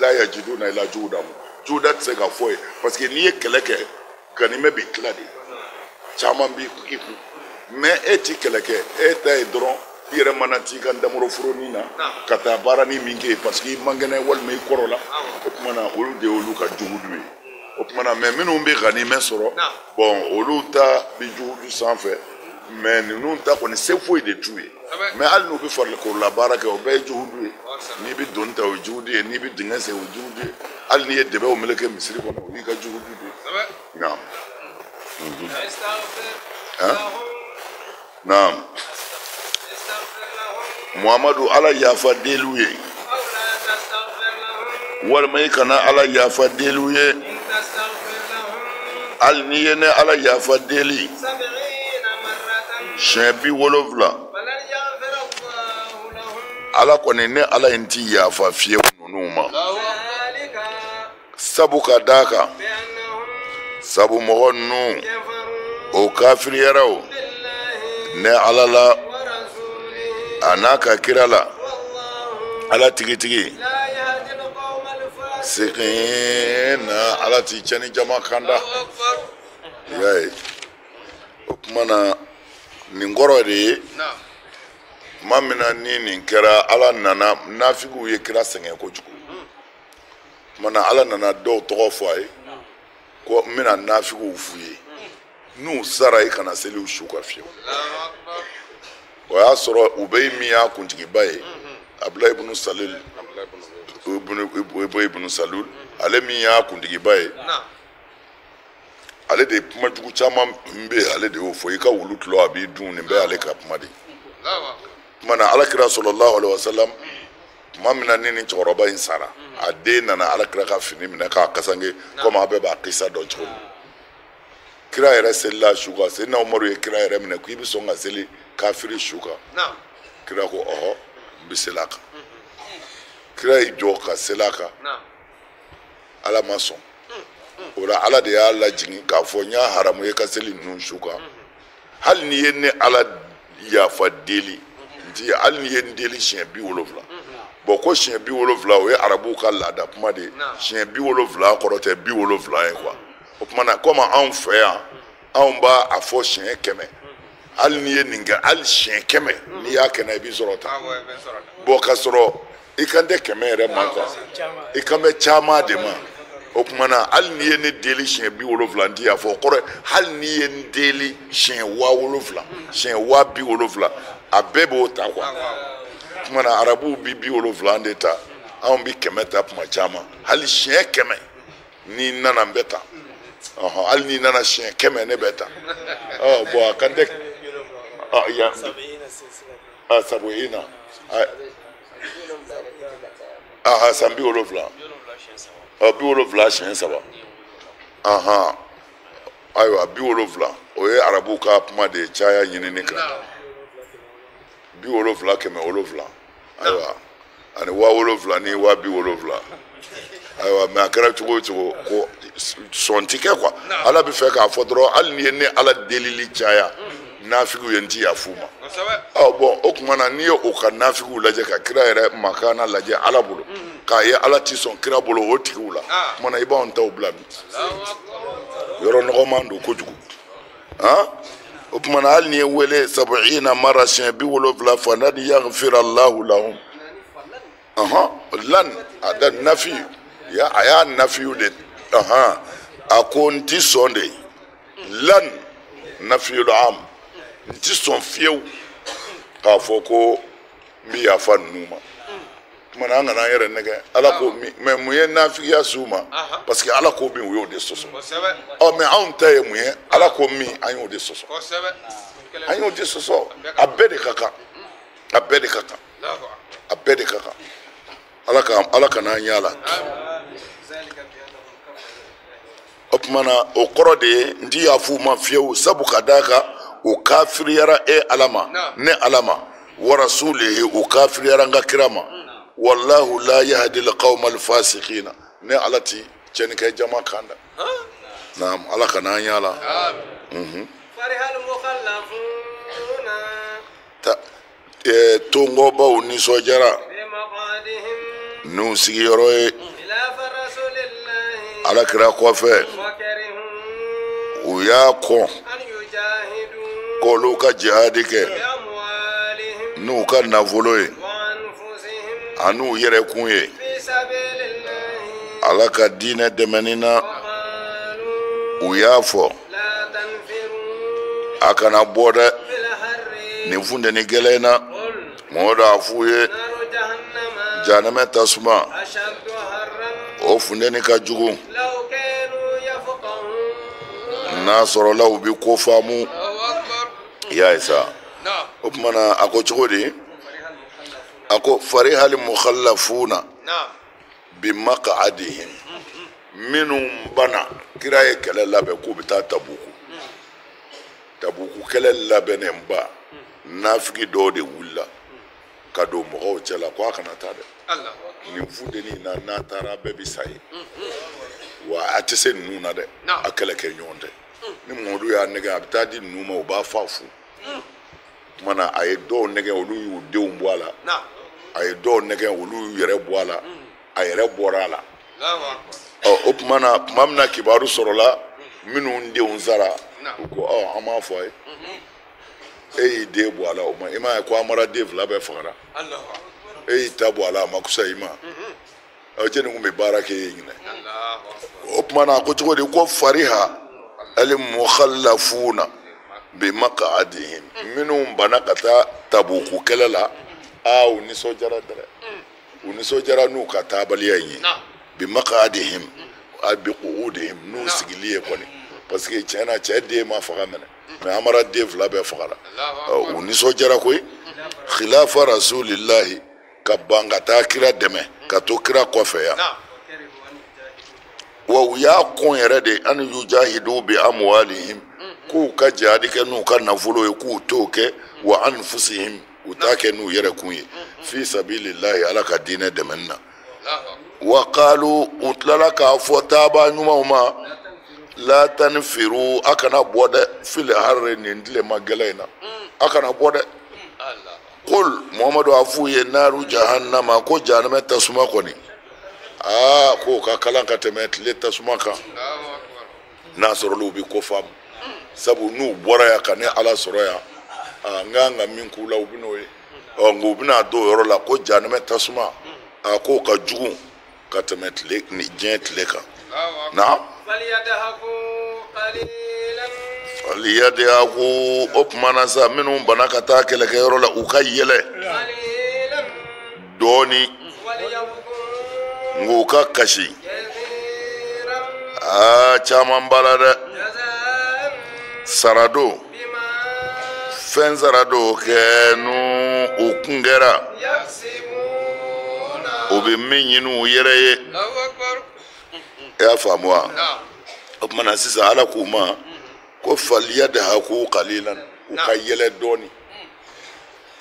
la yajiduna illa juhudahum juguda tɛ se ka fɔ ye parce que n'i ye kɛlɛ kɛ ganimɛ bɛ tila de caman b'i kun mais e ti kɛlɛ kɛ e ta ye dɔrɔn i yɛrɛ mana t'i ka damoroforonin na ka taa baaranin min kɛ parce que i man kɛnɛ walima i kɔrɔ la o tuma na olu de y'olu ka jugudu ye o tuma na mais minnu bɛ ganimɛ sɔrɔ bon olu ta bɛ jugudu sanfɛ mais ninnu ta kɔni se foyi de t'u ye mais hali n'u bɛ farikolola baara kɛ o bɛɛ ye jugudu ye n'i bɛ doni ta o ye jugudu ye n'i bɛ dingɛ sen o ye jugudu ye hali n'i ye dɛbɛw meleke misiri kɔnɔ o y'i ka jugudu de naam naam Muhammadu ala yafa deliw ye walima i kana ala yafa deliw ye hali n'i ye ne ala yafa deli siɲɛ 70 ala kɔni ne ala in ti yafa fiyewu ninnu ma sabu ka d'a kan sabu mɔgɔ ninnu o kafiriyara o ne ala la a n'a ka kira la ala tigitigi segin na ala ti cɛni jama kanda i y'a ye o tuma na nin kɔrɔ de ye ma min na ni nin kɛra ala nana nafigiw ye kira sɛgɛn kojugu o tuma na ala nana dɔw tɔgɔ fɔ a ye ko n bɛna nafigiw f'u ye n'u sara i kana seliw su ka fiyewu o y'a sɔrɔ Ubay min y'a kuntigiba ye Abdulayi ibn Salul ibn Salul ale min y'a kuntigiba ye ale de kuma jugu caman bɛ ale de y'o fɔ i ka wulu tulo a b'i dun nin bɛɛ ale ka kuma de tuma na alakira sallallahu alaihi wasallam tuma min na ni nin cɛkɔrɔba in sara a den nana alakira ka fini minɛ k'a kasange komi a bɛɛ b'a kisa dɔn cogo min kira yɛrɛ selila su kan Seydina Umaru ye kira yɛrɛ minɛ k'i bɛ sɔn ka seli kafiri su kan kira ko ɔhɔ n bɛ seli a kan kira y'i jɔ ka seli a kan ala ma sɔn o la ala de y'a lajigin k'a fɔ n y'a haramu ye ka seli ninnu su kan hali n'i ye ne ala yafa deli nti hali n'i ye n deli siɲɛ 70 bon ko siɲɛ 70 o ye arabuw ka laada kuma de ye siɲɛ 70 kɔrɔ tɛ 70 ye quoi o tuma na komi anw fɛ yan anw b'a a fɔ siɲɛ 100 hali n'i ye nin kɛ hali siɲɛ 100 n'i y'a kɛ na i b'i sɔrɔ tan bon ka sɔrɔ i kan tɛ 100 yɛrɛ ma quoi i kan bɛ caman de ma o kumana hali ni ye ne deli siɲɛ 70 di y'a fɔ kɔrɔ hali ni ye n deli siɲɛ 70 siɲɛ 70 a bɛɛ b'o ta quoi kumana arabuw bi 70 de ta anw bi 100 ta kuma caman hali siɲɛ 100 ni nana n bɛ ta hali ni nana siɲɛ 100 ne bɛ ta bon a kan tɛ ya sabuina san 70 70 siɲɛ 3 ayiwa 70 o ye arabu ka kuma de caya ɲinini kan 70 170 ayiwa ani 70 ni 70 ayiwa mais a kɛra cogo o cogo ko sɔn ti kɛ quoi ala bɛ fɛ k'a fɔ dɔrɔn hali ni ye ne ala delili caya nafigiw ye n ti yafu ma bon o tuma na n'i ye o ka nafigiw lajɛ ka kira yɛrɛ makana lajɛ ala bolo k'a ye ala ti sɔn kira bolo o tigiw la o tuma na i b'anw taw bila bi yɔrɔ nɔgɔman don kojugu o tuma na hali ni ye wele 70 mara siɲɛ 70 fa nadi yaghfira Allahu lahum lan a da nafi a y'a nafiw de a ko n ti sɔn de lan nafiyul am n ti sɔn fiyewu k'a fɔ ko n bɛ yafa ninnu ma tuma na an kana an yɛrɛ nɛgɛ ala ko min mais mun ye nafigiya s'u ma parce que ala ko min u y'o de sɔsɔ mais anw ta ye mun ye ala ko min an y'o de sɔsɔ an y'o de sɔsɔ a bɛɛ de ka kan a bɛɛ de ka kan a bɛɛ de ka kan ala kana an yala o tuma na o kɔrɔ de ye n ti yafu ma fiyewu sabu ka d'a kan o kafiriyara ala ma ne ala ma wa rasulihi o kafiriyara n ka kira ma wallahu la yahdi alqawma alfasiqina ne ala ti cɛnikɛ jama kan da naam ala kana an yala tongɔbaw nisɔndiyara n'u sigiyɔrɔ ye alakira kɔfɛ u y'a kɔn k'olu ka jihadi kɛ n'u ka nafolo ye ani u yɛrɛkun ye ala ka diinɛ dɛmɛni na u y'a fɔ a kana bɔ dɛ nin funteni gɛlɛn na mɔgɔ dɔ a f'u ye jahanɛmɛ tasuma o funteni ka jugu n'a sɔrɔla u bɛ ko faamu y'a ye sa o tuma na a ko cogo di a ko farihal mukhallafuna bi maq'adihim minnu bana kira ye kɛlɛ labɛn k'u bɛ taa tabuku kɛlɛ labɛnnen ba nafigi dɔw de wulila ka don mɔgɔw cɛla ko a kana taa dɛ nin funteni na n'a taara bɛɛ bɛ sa ye wa a tɛ se ninnu na dɛ a kɛlɛ kɛ ɲɔgɔn tɛ ni mɔdu y'a nɛgɛ a bɛ taa di ninnu ma u b'a fa fu tuma na a ye dɔw nɛgɛ olu y'u denw bɔ a la a ye dɔw nɛgɛ olu y'u yɛrɛ bɔ a la a yɛrɛ bɔra a la o tuma na tuma min na kibaru sɔrɔla minnu denw sara u ko an b'a fɔ a ye e y'i den bɔ a la o ma i m'a ye ko amara den 2 bɛɛ fagara e y'i ta bɔ a la a ma kusa i ma jɛni kun bɛ baara kɛ e ɲinɛ o tuma na a ko cogo di ko fariha al mukhallafuna bi maq'adihim minnu bana ka taa tabuku kɛlɛ la u nisɔndiyara dɛ u nisɔndiyara n'u ka taabaliya in ye bi maq'adihim bi qu'udihim n'u sigili ye kɔni parce que tiɲɛ na cɛ den ma faga minɛ mais amara den 2 bɛɛ fagara u nisɔndiyara koyi khilafa rasulillahi ka ban ka taa kira dɛmɛ ka to kira kɔfɛ yan wa u y'a kɔn yɛrɛ de an yujahidu bi amwalihim k'u ka jihadi kɛ n'u ka nafolo ye k'u t'o kɛ wa anfusihim u t'a kɛ n'u yɛrɛ kun ye fi sabilillahi ala ka diinɛ dɛmɛni na wa qalu u tilala k'a fɔ taaba ɲumanw ma la tanfiru a kana bɔ dɛ fil harri nin tilema gɛlɛn in na a kana bɔ dɛ qul muhamadu a f'u ye naru jahannama ko jahanɛmɛ tasuma kɔni ko ka kalan ka tɛmɛ tile tasuma kan n'a sɔrɔla u bɛ ko faamu sabu n'u bɔra yan ka ne ala sɔrɔ yan n kan ka min k'u la u bɛ n'o ye nka u bɛna dɔw yɔrɔ la ko jahanɛmɛ tasuma k'o ka jugu ka tɛmɛ diɲɛ tile kan نعم فليضحكوا قليلا فليضحكوا أبمنا سا منهم بناكتا كلا كيرو لا أكيله قليلا دوني وليبكوا nguka kashi كثيرا chaman balada جزاء sarado بما fen sarado kenu ukungera يكسبون obi minyinu yereye الله أكبر ya famwa نعم mana sisa ala kuma ko falyadhaku qalilan ukayele doni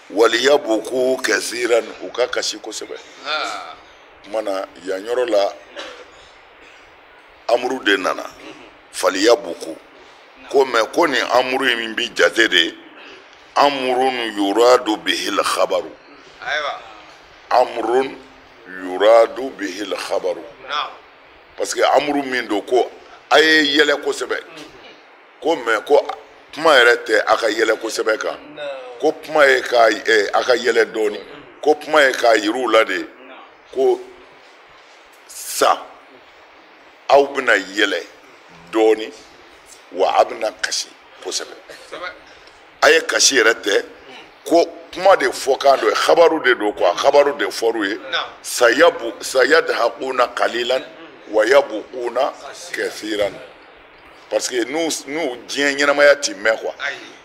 waliyabuku kaseeran ukakashi ko sebe mana ya nyoro la amuru de nana falyabuku ko me ko ni amuru min bi jatede amrun yuradu bihi al khabaru أيوة amrun yuradu bihi al khabaru نعم parce que amuru min do ko aye yele ko sebe ko me ko kuma yɛrɛ tɛ a ka yɛlɛ kosɛbɛ kan ko kuma ye ka a ka yɛlɛ dɔɔni ko kuma ye k'a yir'u la de ko sa aw bɛna yɛlɛ dɔɔni wa a bɛna kasi kosɛbɛ a ye kasi yɛrɛ tɛ ko kuma de fɔ kan dɔ ye xabaru de don quoi xabaru de fɔr'u ye sayadhaquna qalilan wa yabquna kathiran parce que nous diɲɛ ɲɛnamaya ti mɛn quoi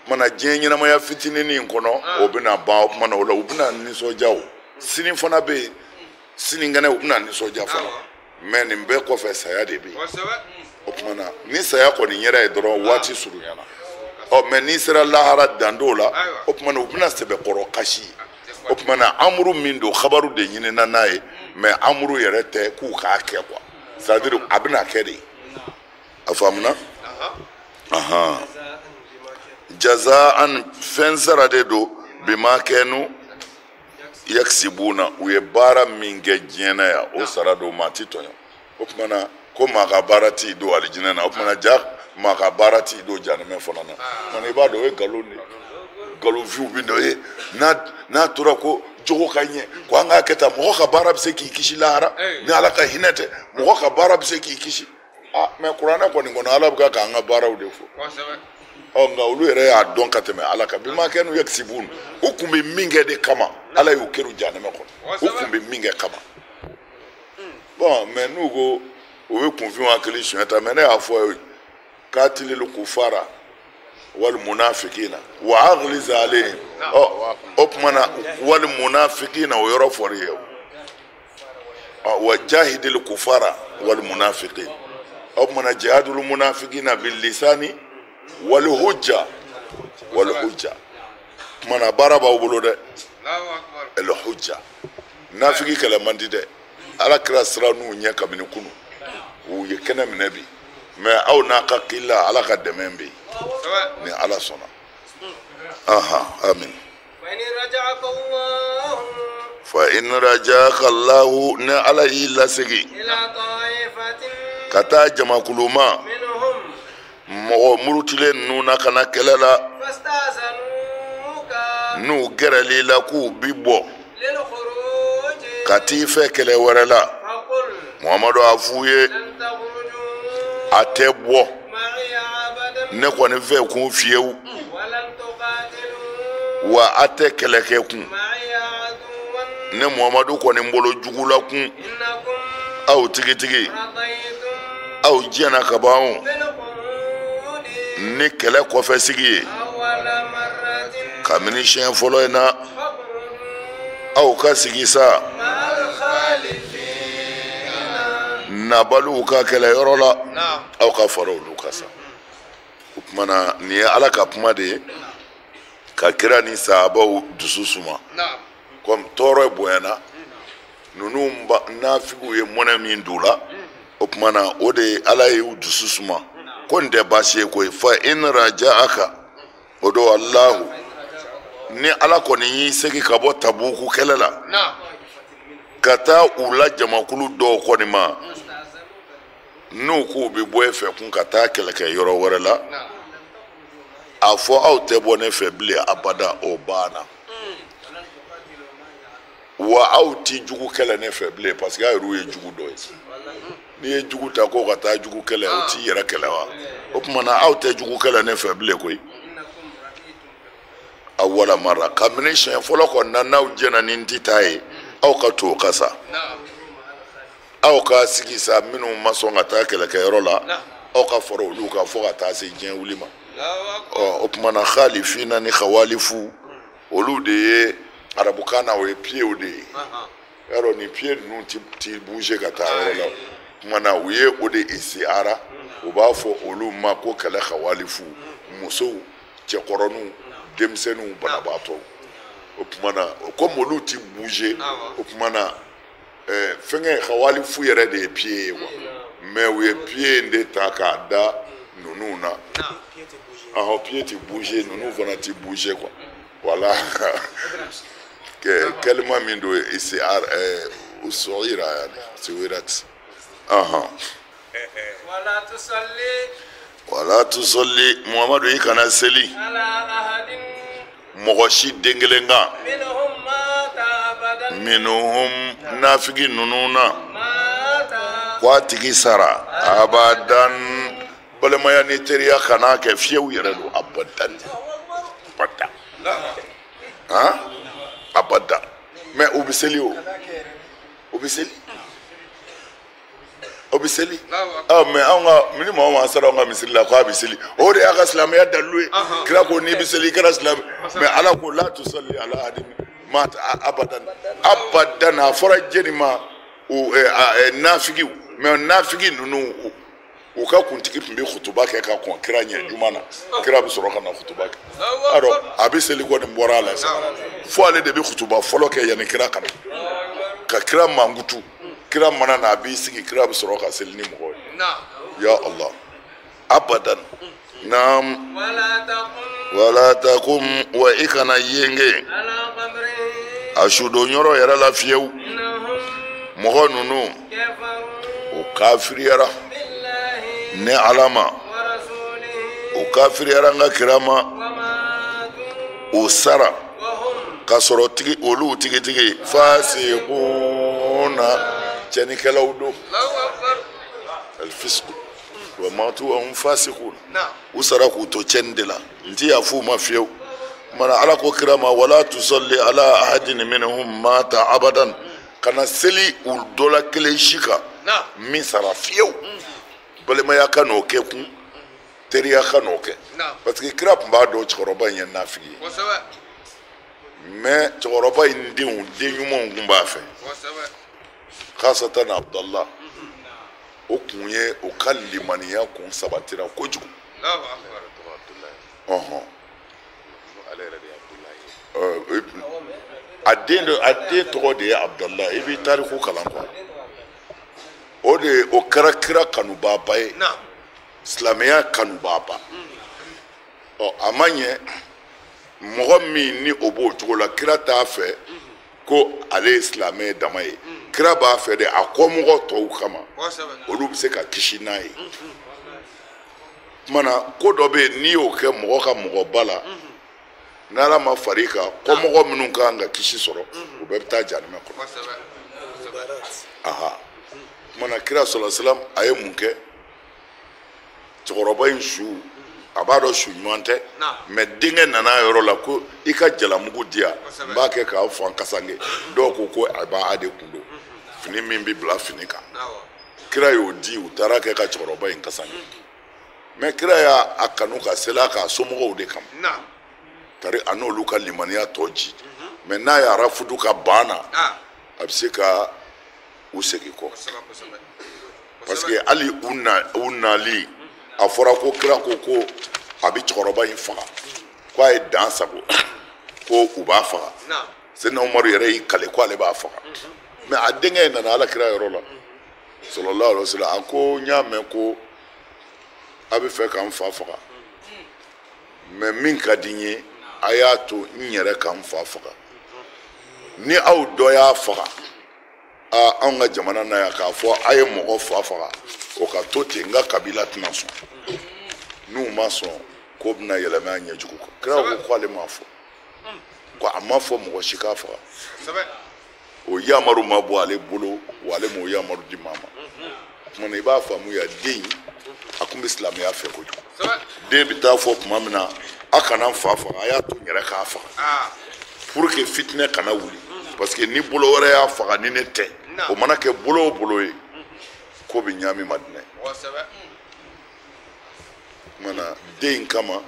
mana diɲɛ ɲɛnamaya fitininin in kɔnɔ o bɛna ban o kuma na o la u bɛna nisɔndiya o sini fana bɛ yen sinikɛnɛ u bɛna nisɔndiya fana mais nin bɛɛ kɔfɛ saya de bɛ yen o kuma na ni saya kɔni yɛrɛ ye dɔrɔn waati surunyana mais n'i sera lahara dando la o kuma na u bɛna sɛbɛkɔrɔ kasi o kuma na amuru min don xabaru de ɲinina n'a ye mais amuru yɛrɛ tɛ k'u k'a kɛ quoi c'est à dire a bɛna kɛ de a faamuna jazaan fɛn sara de don bima kɛnu yaksibuna u ye baara min kɛ diɲɛ na yan o sara don maa ti tɔɲɔ o tuma na ko maa ka baara ti don alijinɛ na o tuma na ja maa ka baara ti don janɛmɛ fana na mana i b'a dɔn o ye nkalon de nkalonfiw bɛ na ye n'a tora ko jogo ka ɲɛ ko an k'a kɛ tan mɔgɔ ka baara bɛ se k'i kisi lahara ni ala ka hinɛ tɛ mɔgɔ ka baara bɛ se k'i kisi mais kuranɛ kɔni kɔnɔ ala bɛ k'an ka baaraw de fɔ nka olu yɛrɛ y'a dɔn ka tɛmɛ ala kan bima kɛnu yaksibun u kun bɛ min kɛ de kama ala y'u kɛra janɛmɛ kɔnɔ u kun bɛ min kɛ kama bon mais n'u ko u bɛ kunfinw hakili suɲɛ ta mais ne y'a fɔ katilil kufara wal munafikina wa aghliz alayhim o tuma na wal munafikina o yɔrɔ fɔra ye wa jahidil kufara wal munafiqin o tuma na jihadul munafiqina bil lisani wal hujja tuma na baara b'aw bolo dɛ el hujja nafiki kɛlɛ man di dɛ ala kira sira n'u ɲɛ kabini kunu u ye kɛnɛ minɛ bi mais aw n'a ka kila ala ka dɛmɛ bɛ yen ni ala sɔnna amin fa in rajaka Allahu ne ala y'i lasegi ka taa jamakulu ma mɔgɔ murutilen ninnu na ka na kɛlɛ la n'u gɛrɛl'i la k'u bi bɔ ka t'i fɛ kɛlɛ wɛrɛ la Muhamadu a f'u ye a tɛ bɔ ne kɔni fɛ kun fiyewu wa a tɛ kɛlɛ kɛ kun ne Muhamadu kɔni bolo jugu la kun aw tigitigi aw jɛna ka ban ni kɛlɛ kɔfɛ sigi ye kabini siɲɛ fɔlɔ in na aw ka sigi sa nabaliw ka kɛlɛ yɔrɔ la aw ka fara olu kan sa o tuma na nin ye ala ka kuma de ye ka kira ni sahabaw dusu suma comme tɔɔrɔ bonyana ninnu nafigiw ye mɔnɛ min d'u la o tuma na o de ye ala ye u dusu suma ko nin tɛ baasi ye koyi fa in raja'aka o don Alahu ni ala kɔni y'i segi ka bɔ Tabuku kɛlɛ la ka taa u la jamakulu dɔw kɔni ma n'u k'u bɛ bɔ e fɛ kun ka taa kɛlɛkɛ yɔrɔ wɛrɛ la a fɔ aw tɛ bɔ ne fɛ bilen abada o banna wa aw ti jugu kɛlɛ ne fɛ bilen parce que aw yɛrɛ ye jugu dɔ ye n'i ye jugu ta ko ka taa jugu kɛlɛ o t'i yɛrɛ kɛlɛ wa o tuma na aw tɛ jugu kɛlɛ ne fɛ bilen koyi a wala mara kabini siɲɛ fɔlɔ kɔni n'aw jɛna ni n ti taa ye aw ka to o ka sa aw ka sigi sa minnu ma sɔn ka taa kɛlɛkɛyɔrɔ la aw ka fara olu kan fo ka taa se diɲɛ wuli ma o tuma na khalifina ni khawalifu olu de ye arabukan na o ye pieds de ye yɔrɔ ni pieds ninnu ti bouger ka taa yɔrɔ la o tuma na u ye o de isiara u b'a fɔ olu ma ko kɛlɛ khawalifu musow cɛkɔrɔninw denmisɛnninw banabaatɔw o tuma na comme olu ti bouger o tuma na fɛngɛ khawalifu yɛrɛ de ye pieds ye quoi mais u ye pieds de ta k'a da ninnu na pieds ti bouger ninnu fana ti bouger quoi voilà كلمة من دو استعار وصغيرة يعني سويرات ولا تصلي محمد يكنا سلي مغشي دنجلنغا منهم نافقين نونونا واتيكي سارا أبدا بل ما يعني تريا خنا كفيو يردو أبدا abada mais obiseli mais anga minimum wa sara nga misili la ko abiseli o de aka islamia dalu kira ko ni biseli kira islam mais ala ko la tusalli ala adim mat abadan afara jenima o nafigi mais nafigi nunu o ka kuntiki pimbe khutuba ke ka kon kira nya jumana kira bi soro kana khutuba aro abiseli ko de mbora la fo ale de bi khutuba folo ke yani kira kana ka kira mangutu kira mana na bi sigi kira bi soro ka selni mo ya allah abadan nam wala taqum wa ikana yenge ashudo nyoro yara la fiew mo nunu o kafiri yara ne alama o kafiri aranga kirama o sara kasoro tigi olu tigi fasikuna jani kala udo alfisq wa matu wa fasikun usara ku to cendela ndi afu mafiyo mana ala ko kirama wala tusalli ala ahadin minhum mata abadan kana seli ul dola kele shika min sara fiyo balema ya kano ke kun teriya kano ke parce que krap mba do choroba yen nafigi mais choroba indin denyumo ngumba fe khasatan abdallah o kunye o kallimaniya kun sabatira ko jugu Allahu akbar abdullah ade to de abdallah ibi tariku kalan ko o de o kira kanu baba ye silamɛya kanu baba amanye mɔgɔ min ni o b'o cogo la kira t'a fɛ ko ale ye silamɛ dama ye kira b'a fɛ de a kɔmɔgɔ tɔw kama olu bɛ se ka kisi n'a ye mana ko dɔ bɛ yen n'i y'o kɛ mɔgɔ ka mɔgɔba la n'ala ma far'i kan kɔmɔgɔ minnu kan ka kisi sɔrɔ o bɛɛ bɛ taa janima kɔnɔ mana kira sallallahu alaihi wasallam a ye mun kɛ cɛkɔrɔba in su a b'a dɔn su ɲuman tɛ mais denkɛ nana yɔrɔ la ko i ka jalamugu di yan n b'a kɛ k'a fan kasange dɔw ko a b'a de kun don fini min bɛ bila fini kan kira y'o di u taara kɛ ka cɛkɔrɔba in kasange mais kira y'a kanu ka seli a k'a somɔgɔw de kama tari a n'olu ka limaniya tɔ ji mais n'a y'a rafudu ka ban na a bɛ se ka u segi kɔ parce que hali u nali a fɔra ko kira ko a bɛ cɛkɔrɔba in faga ko a ye dan sago ko u b'a faga Seydina Umaru yɛrɛ y'i kale ko ale b'a faga mais a denkɛ nana ala kira yɔrɔ la sallallahu alaihi wasallam a ko n y'a mɛn ko a bɛ fɛ ka n fa faga mais min ka di n ye a y'a to n yɛrɛ ka n fa faga ni aw dɔ y'a faga an ka jamana na yan k'a fɔ a ye mɔgɔ fa faga o ka to ten n ka kabila tɛna sɔn n'u ma sɔn ko bɛna yɛlɛma a ɲɛjugu kan kira ko ale m'a fɔ ko a ma fɔ mɔgɔ si k'a faga o yamaru ma bɔ ale bolo wa ale m'o yamaru di maa ma mun I b'a faamu ya den a kun bɛ silamɛya fɛ kojugu Sɛbɛ. den bɛ taa fɔ tuma min na a kana n fa faga a y'a to n yɛrɛ k'a faga Ah. pour que fitinɛ kana wuli parce que ni bolo wɛrɛ y'a faga ni ne tɛ o mana kɛ bolo o bolo ye ko bɛ ɲami Madinɛ Wa sɛbɛ. mana den kama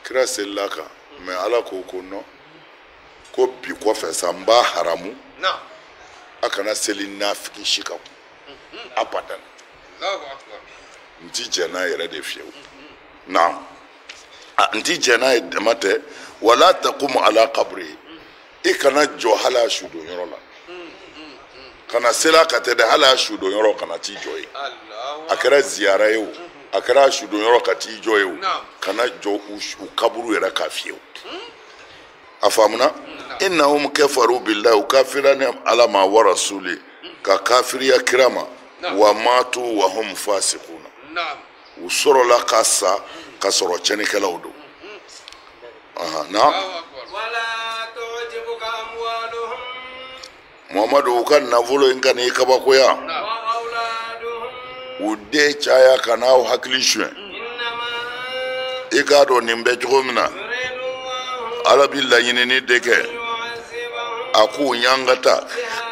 kira selila kan mais Ala ko ko non ko bi kɔfɛ sa n b'a haramu Naam. a kana seli nafiki si kan abadan Allahu akbar. n ti jɛ n'a yɛrɛ de fiyewu naam n ti jɛ n'a ye dama tɛ wala taqumu ala qabri I kana jɔ hali a sudonyɔrɔ la kana sela ka tɛ dɛ hali a sudonyɔrɔ kana t'i jɔ ye Allahu a kɛra ziyara ye o a kɛra a sudonyɔrɔ ka t'i jɔ ye o Naam. kana jɔ u kaburu yɛrɛ ka fiyewu a faamuna innahum kafaru billahi u kafira ni ala ma wa rasuli ka kafiriya kira ma wa matu wa hum fasiquna Naam. u sɔrɔla ka sa ka sɔrɔ cɛnikɛlaw don na Allahu akbar. Wala tu'jibuka amwaluhum Muhammadu u ka nafolo in ka n'i kabakoya wa auladuhum. u den caya ka n'aw hakili suɲɛ Innama I k'a dɔn nin bɛ cogo min na yuridu Allahu ala bi laɲinini de kɛ yu'azzibahum a k'u ɲangata biha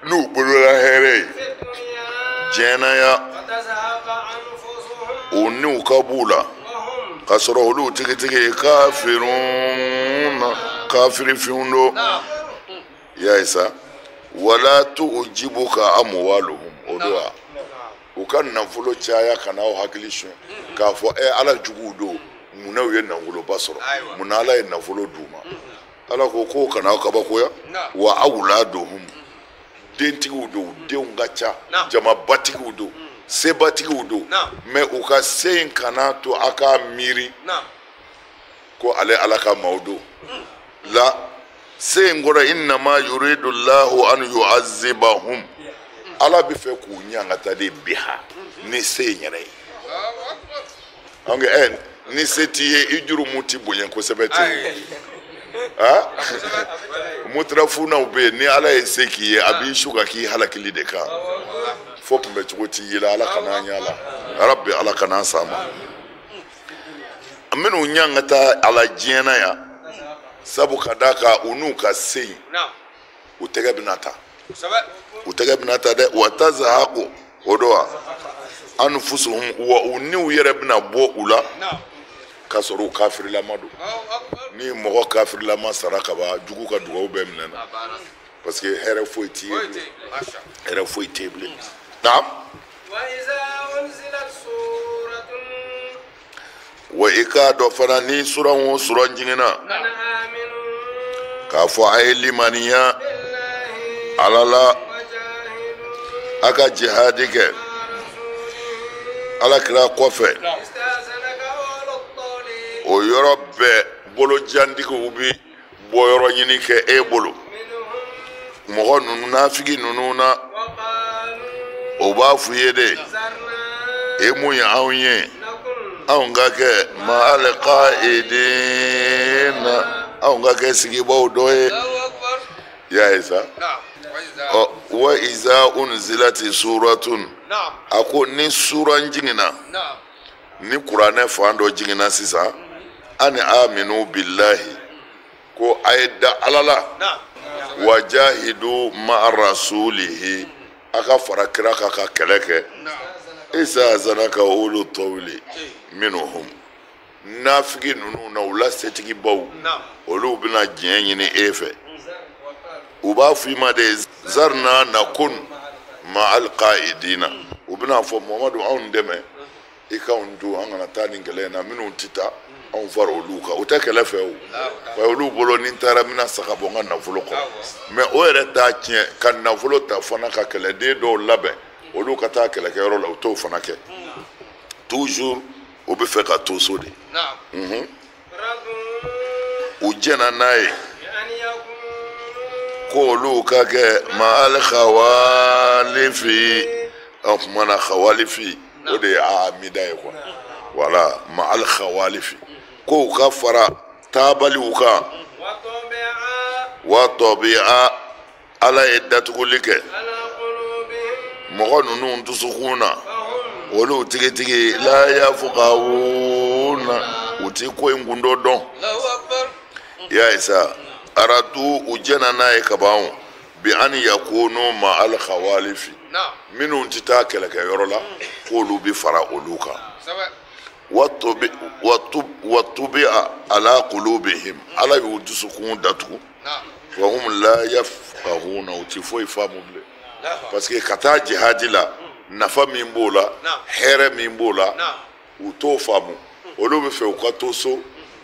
n'u bolola hɛrɛ ye fid dunya diɲɛnaya wa tazhaqa anfusuhum u niw ka b'u la wa hum. ka sɔrɔ olu tigitigi kafiri fiɲw do Naam. ya ye sa wala tu'jibuka amwaluhum o do wa u ka nafolo caya ka n'aw hakili suɲɛ k'a fɔ ala juguw do munna u ye nafoloba sɔrɔ Ayiwa. munna ala ye nafolo d'u ma ala ko k'o kana aw kabakoya Naam. wa awladuhum dentigiw do u denw ka ca Naam. jamabatigiw do sebatigiw do Naam. mais u ka se in kana to a k'a miiri Naam. ko ale ala ka maaw do la se in kɔrɔ innama yuridu llahu an yu'azzibahum ala bɛ fɛ k'u ɲangata de biha ni se in yɛrɛ ye Allahu akbar. an kɛ ni se t'i ye I jurumu ti bonya kosɛbɛ ten Ayi. mutarafunaw bɛ yen ni ala ye se k'i ye a b'i su ka k'i halakili de kan fo kunbɛ cogo t'i ye la ala kana ɲa la arabi ala kana s'an ma an bɛn'u ɲangata ala diɲɛ na yan sabu ka d'a kan u n'u ka se in Naam. u tɛgɛ bɛna ta Sɛbɛ. u tɛgɛ bɛna ta dɛ wa tazhaqu o do wa anfusuhum wa u niw yɛrɛ bɛna bɔ u la Naam. ka sɔrɔ u kafirilama don Allahu akbar. ni mɔgɔ kafirilama sara ka ban jugu ka dugawu bɛɛ minɛ na Abana. parce que hɛrɛ foyi t'i ye Oye bilen te. Masha. hɛrɛ foyi t'ye bilen naam وإذا أنزلت سورة wa I k'a dɔn fana ni sura o sura jiginna أن آمنوا k'a fɔ a ye limaniya بالله ala la وجاهدوا a ka jihadi kɛ مع رسوله ala kira kɔfɛ استأذنك أولو الطول o yɔrɔ bɛɛ bolojantigiw bi bɔ yɔrɔ ɲini kɛ e bolo منهم mɔgɔ ninnu nafigi ninnu na وقالوا o b'a f'u ye de ذرنا e mun ye anw ye نكن anw ka kɛ ma'al qa'idina anw ka kɛ sigibaw dɔ ye الله أكبر ya ye sa نعم وإذا wa iza unzilati suratun نعم a ko ni sura jiginna نعم ni kuranɛ fan dɔ jiginna sisan ani aminu billahi ko a ye da ala la نعم wajahidu ma'a rasulihi a ka fara kira kan ka kɛlɛ kɛ نعم isa zanaka ulu tawli minhum nafigi ninnu na u la setigibaw نعم olu bɛna diɲɛ ɲini e fɛ u b'a fɔ i ma de zarna nakun ma'al qa'idina u bɛna fɔ mamadu anw dɛmɛ I k'anw to an kana taa nin kɛlɛ in na minnu tɛ taa anw fara olu kan u tɛ kɛlɛ fɛ o wa olu bolo ni n taara n bɛna saga bɔ n ka nafolo kɔrɔ mais o yɛrɛ t'a tiɲɛ ka nafolo ta fana ka kɛlɛden dɔw labɛn olu ka taa kɛlɛkɛyɔrɔ la u t'o fana kɛ toujours o bɛ fɛ ka to so de نعم رضوا u jɛna n'a ye بأن يكونوا ko olu ka kɛ ma'al khawalifi o kumana khawalifi o de ye amida ye quoi voilà ma'al khawalifi ko u ka fara taabaliw kan وطبع wa tabi'a ala ye datuguli kɛ على قلوبهم mɔgɔ ninnu dusukun na olu tigitigi la yafqahuna u ti ko in gundo dɔn ya isa aradu u jɛna n'a ye kaban bi an yakunu ma al khawalifi minnu ti taa kɛlɛkɛyɔrɔ la k'olu bi fara olu kan watubi ala qulubihim ala y'u dusukun datugu wa hum la yafqahuna u ti foyi faamu bilen parce que ka taa jihadi la nafa min b'o la hɛrɛ min b'o la u t'o faamu olu bɛ fɛ u ka to so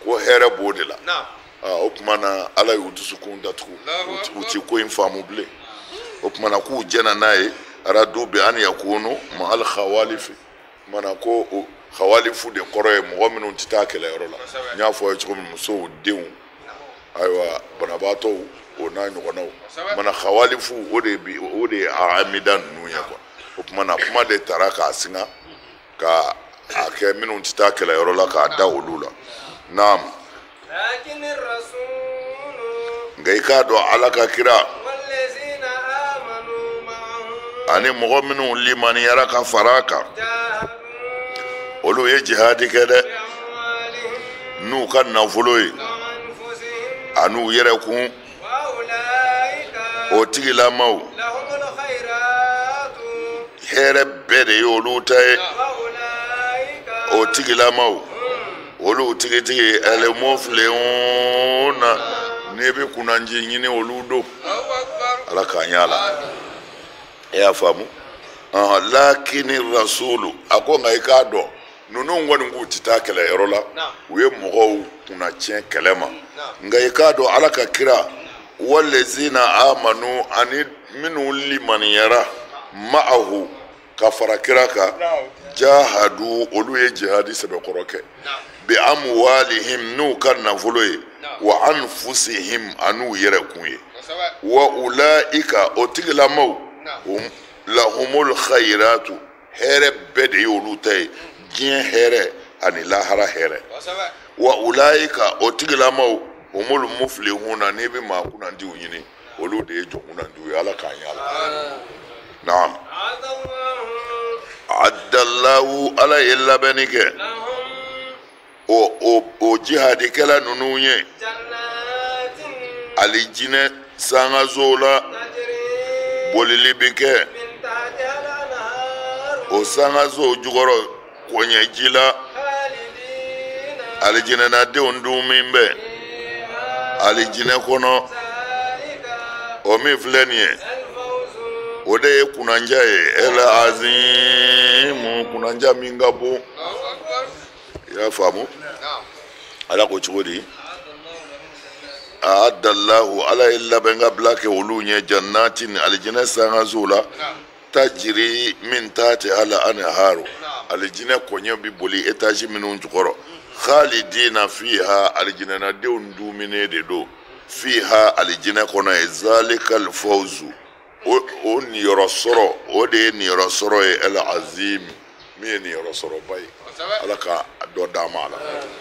ko hɛrɛ b'o de la o tuma na ala y'u dusukun datugu u ti ko in faamu bilen o tuma na k'u jɛna n'a ye aradu bi an yakunu ma al khawalifi mana ko khawalifu de kɔrɔ ye mɔgɔ minnu tɛ taa kɛlɛyɔrɔ la n y'a fɔ a ye cogo min musow denw ayiwa banabaatɔw o n'a ɲɔgɔnnaw mana khawalifu o de ye amida ninnu ye quoi o tuma na kuma de taara k'a singa ka a kɛ minnu tɛ taa kɛlɛyɔrɔ la k'a da olu la naam nka i k'a dɔn ala ka kira ani mɔgɔ minnu limaniyara ka fara kan olu ye jihadi kɛ dɛ n'u ka nafolo ye an'u yɛrɛ kun o tigilamaw hɛrɛ bɛɛ de ye olu ta ye o tigilamaw olu tigitigi al-muflihuna n'i bɛ kunnanji ɲini olu don ala k'an y'a la e y'a faamu lakini rasulu a ko nka i k'a dɔn ninnu kɔni k'u tɛ taa kɛlɛyɔrɔ la u ye mɔgɔw kunna tiɲɛ kɛlɛ ma nka i k'a dɔn ala ka kira walezina amanu ani minnu limaniyara ma'ahu ka fara kira kan jahadu olu ye jihadi sɛbɛkɔrɔ kɛ bi amwalihim n'u ka nafolo ye wa anfusihim an'u yɛrɛ kun ye wa ulaika o tigilamaw lahumul khayratu hɛrɛ bɛɛ de ye olu ta ye diɲɛ hɛrɛ ani lahara hɛrɛ wa ulaika o tigilamaw humul muflihuna n'i bɛ maa kunnandiw ɲini olu de ye jɔnkunnandiw ye ala k'an yala naam adallahu ala ye labɛnni kɛ o jihadikɛla ninnu ye alijinɛ sangazo la bolili bi kɛ o sangazo jukɔrɔ kɔɲɛji la alijinɛnadenw dun min bɛ alijinɛ kɔnɔ o min filɛ nin ye o de ye kunnanja ye el azimu kunnanja min ka bon i y'a faamu ala ko cogo di adallahu ala ye labɛn ka bila kɛ olu ɲɛ jannatin alijinɛ sangazo la tajiri min taati ala anharu alijinɛ kɔɲɛ bi boli etaji minnu jukɔrɔ khalidina fiha alijinɛnadenw duminen de don fiha alijinɛ kɔnɔ ye zalikal fawzu o niyɔrɔ sɔrɔ o de ye niyɔrɔ sɔrɔ ye el azim min ye niyɔrɔ sɔrɔba ye ala ka dɔ d'an ma la